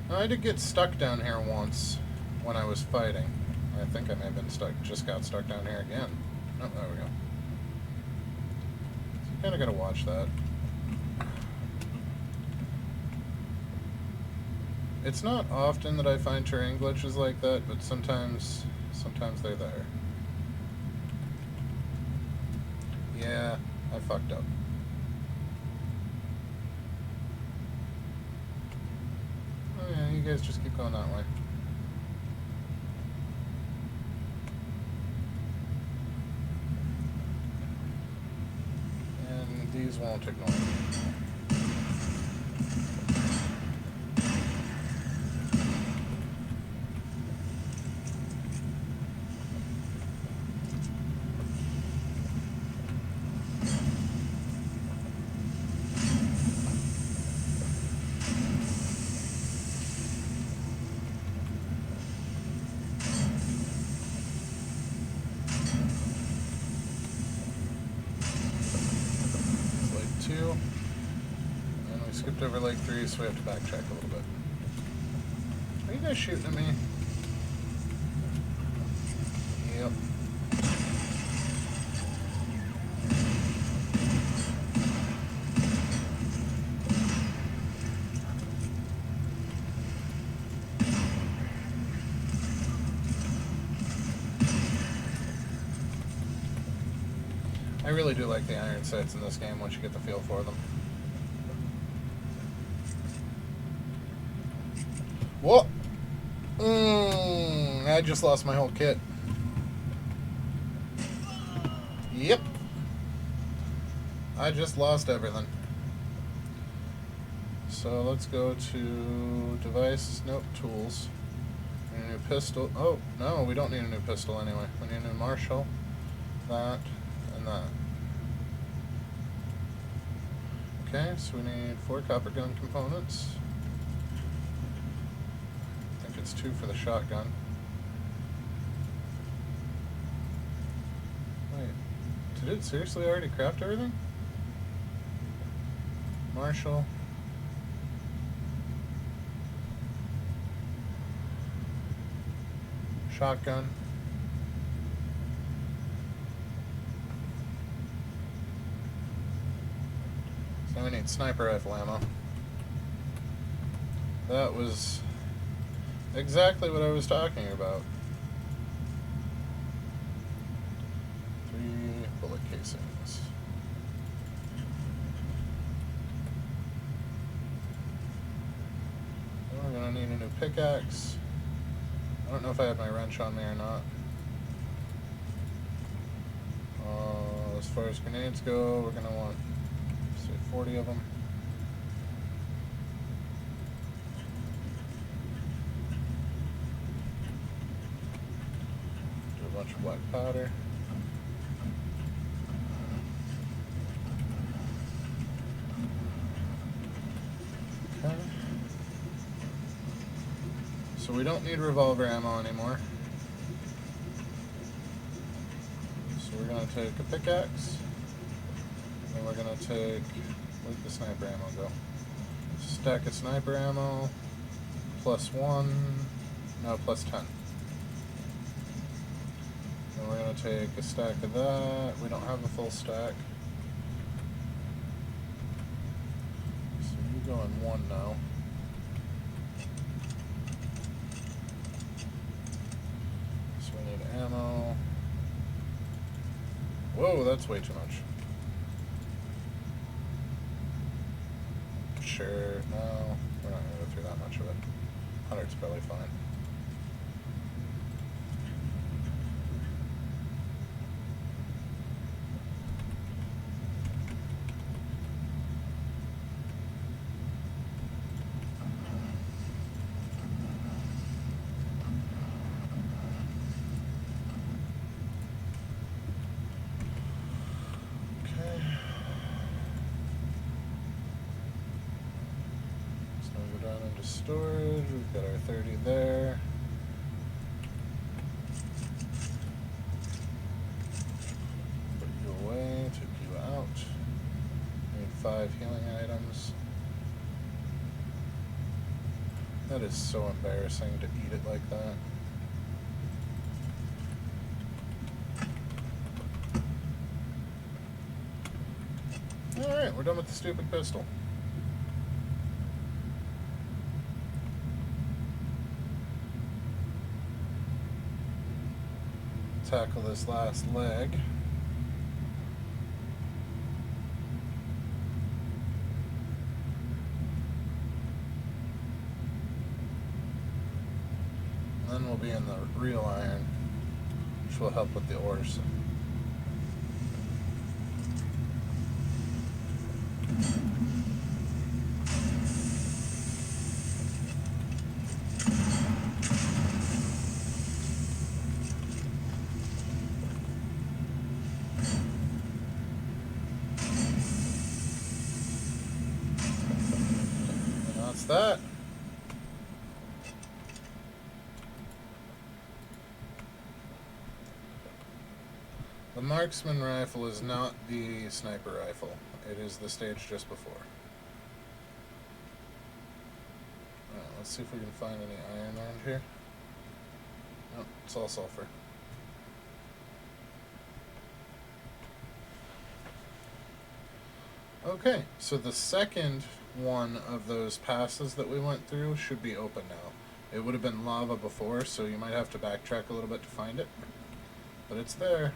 Now, I did get stuck down here once when I was fighting. I think I may have been stuck, just got stuck down here again. Oh, there we go. So you kinda gotta watch that. It's not often that I find terrain glitches like that, but sometimes they're there. Yeah, I fucked up. Oh yeah, you guys just keep going that way. And these won't ignore me. Skipped over leg 3, so we have to backtrack a little bit. Are you guys shooting at me? Yep. I really do like the iron sights in this game once you get the feel for them. Whoa! I just lost my whole kit. Yep. I just lost everything. So let's go to device, nope, tools. We need a new pistol. Oh, no, we don't need a new pistol anyway. We need a new Marshall, that, and that. Okay, so we need 4 copper gun components. It's 2 for the shotgun. Wait, did it seriously already craft everything? Marshall. Shotgun. So we need sniper rifle ammo. That was exactly what I was talking about. 3 bullet casings. pickaxe. I don't know if I have my wrench on me or not. As far as grenades go, we're going to want, say, 40 of them. Do a bunch of black powder. Okay. So we don't need revolver ammo anymore. So we're going to take a pickaxe. And we're going to take... Where'd the sniper ammo go? Stack of sniper ammo. +1. No, +10. And we're going to take a stack of that. We don't have a full stack. So you go in 1 now. So we need ammo. Whoa, that's way too much. Sure, no. We're not going to go through that much of it. 100's probably fine. Storage, we've got our 30 there. Put you away, took you out. Need 5 healing items. That is so embarrassing to eat it like that. Alright, we're done with the stupid pistol. Tackle this last leg. And then we'll be in the real iron, which will help with the ores. That. The marksman rifle is not the sniper rifle. It is the stage just before. Alright, let's see if we can find any iron around here. Nope, it's all sulfur. Okay, so the second one of those passes that we went through should be open now. It would have been lava before, so you might have to backtrack a little bit to find it. But it's there.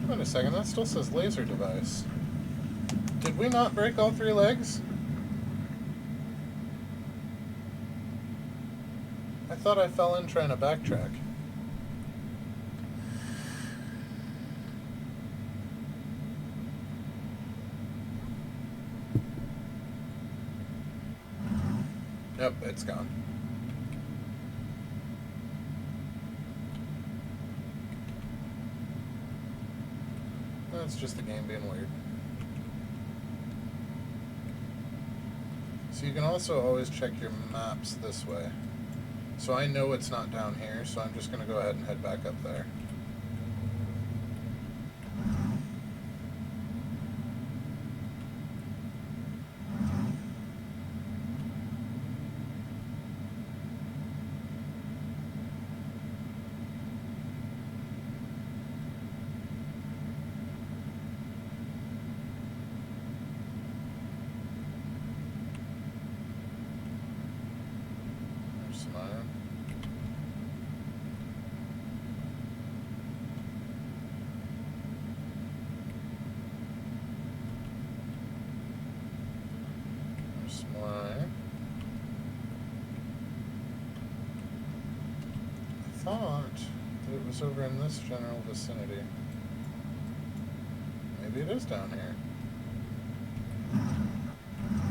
Wait a second, that still says laser device. Did we not break all 3 legs? I thought I fell in trying to backtrack. Yep, it's gone. That's just the game being weird. So you can also always check your maps this way. So I know it's not down here, so I'm just going to go ahead and head back up there. There's some iron. thought that it was over in this general vicinity. Maybe it is down here.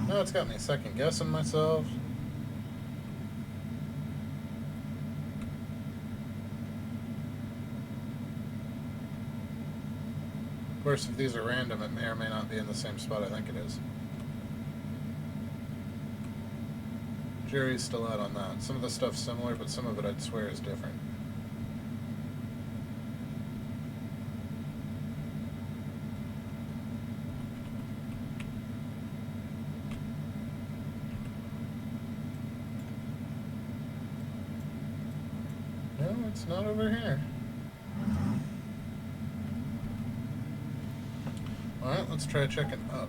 Now it's got me second guessing myself. Of course, if these are random, it may or may not be in the same spot I think it is. Jury's still out on that. Some of the stuff's similar, but some of it I'd swear is different. No, it's not over here. Alright, let's try checking up.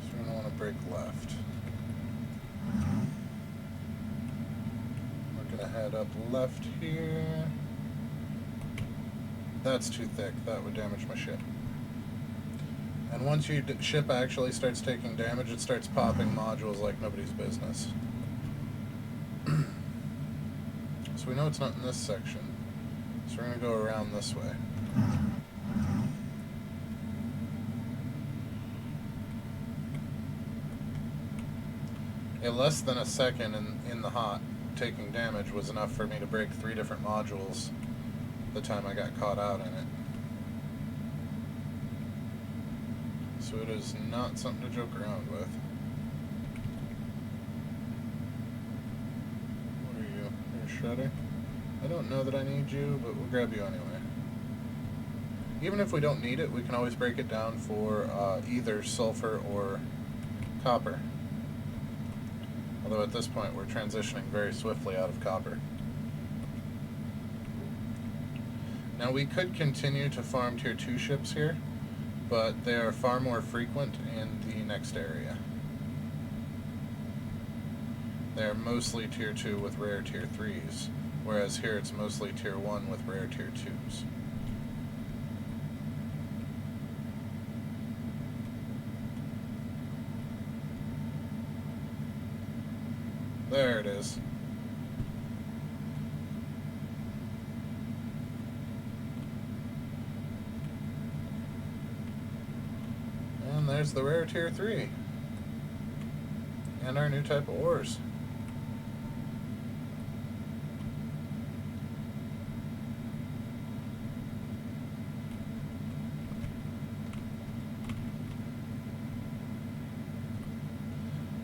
So we're going to want to break left. We're going to head up left here. That's too thick. That would damage my ship. And once your ship actually starts taking damage, it starts popping modules like nobody's business. So we know it's not in this section. So we're going to go around this way. Yeah, less than a second in the hot taking damage was enough for me to break 3 different modules the time I got caught out in it. So it is not something to joke around with. What are you? You're a shredder? I don't know that I need you, but we'll grab you anyway. Even if we don't need it, we can always break it down for either sulfur or copper. Although at this point we're transitioning very swiftly out of copper. Now we could continue to farm tier 2 ships here, but they are far more frequent in the next area. They are mostly tier 2 with rare tier 3s, whereas here it's mostly tier 1 with rare tier 2s. There it is. And there's the rare tier 3. And our new type of ores.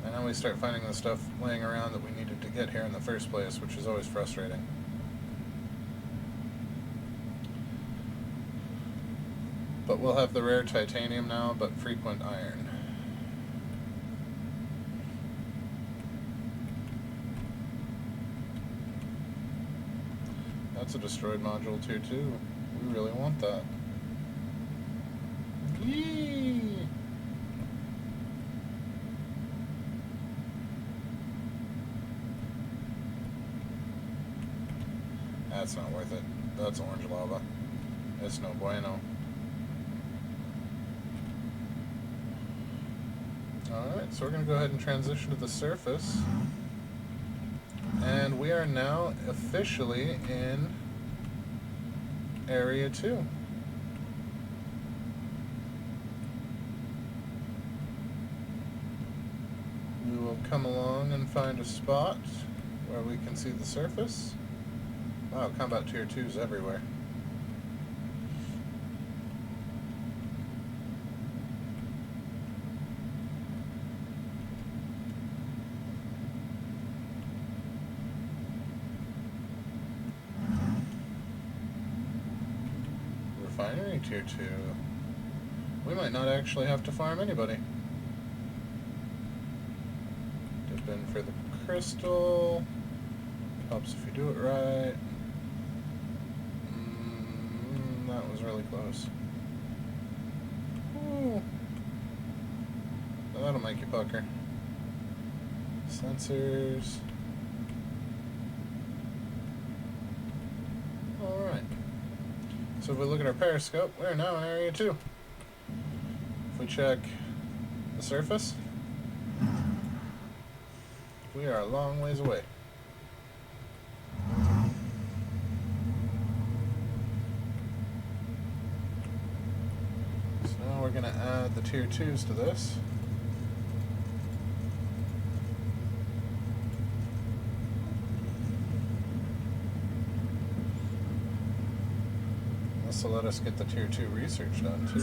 And now we start finding the stuff laying around that we needed to get here in the first place, which is always frustrating. But we'll have the rare titanium now, but frequent iron. That's a destroyed module tier 2. We really want that. Yee! That's not worth it. That's orange lava. It's no bueno. Alright, so we're going to go ahead and transition to the surface. And we are now officially in Area 2. We will come along and find a spot where we can see the surface. Wow, combat tier 2's everywhere. Refinery tier 2. We might not actually have to farm anybody. Dip in for the crystal. Helps if you do it right. That was really close. Ooh. That'll make you pucker. Sensors. Alright. So if we look at our periscope, we're now in Area 2. If we check the surface. We are a long ways away. So now we're going to add the tier 2s to this. This will let us get the tier 2 research done too.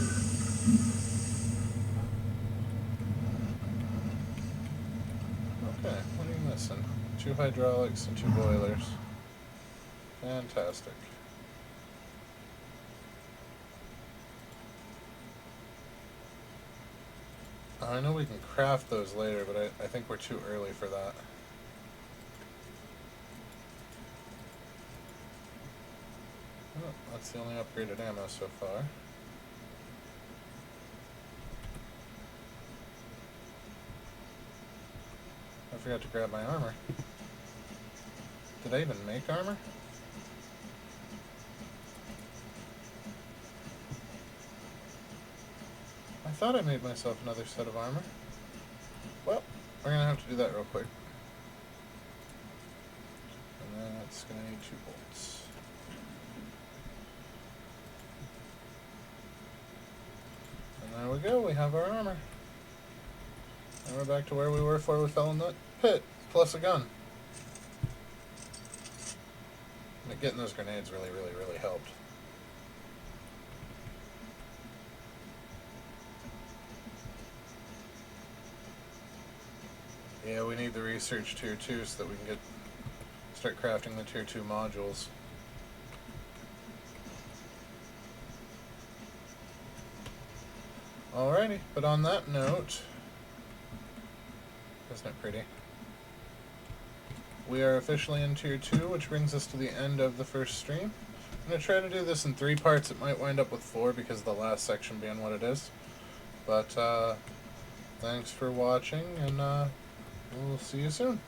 Okay, what are you missing? 2 hydraulics and 2 boilers. Fantastic. I know we can craft those later, but I think we're too early for that. Oh, that's the only upgraded ammo so far. I forgot to grab my armor. Did I even make armor? I thought I made myself another set of armor. Well, we're going to have to do that real quick. And then it's going to need 2 bolts. And there we go, we have our armor. And we're back to where we were before we fell in the pit, plus a gun. And getting those grenades really helped. Yeah, we need the research tier 2 so that we can start crafting the tier 2 modules. Alrighty, but on that note, isn't it pretty? We are officially in tier 2, which brings us to the end of the first stream. I'm going to try to do this in 3 parts. It might wind up with 4 because of the last section being what it is. But, thanks for watching, and we'll see you soon.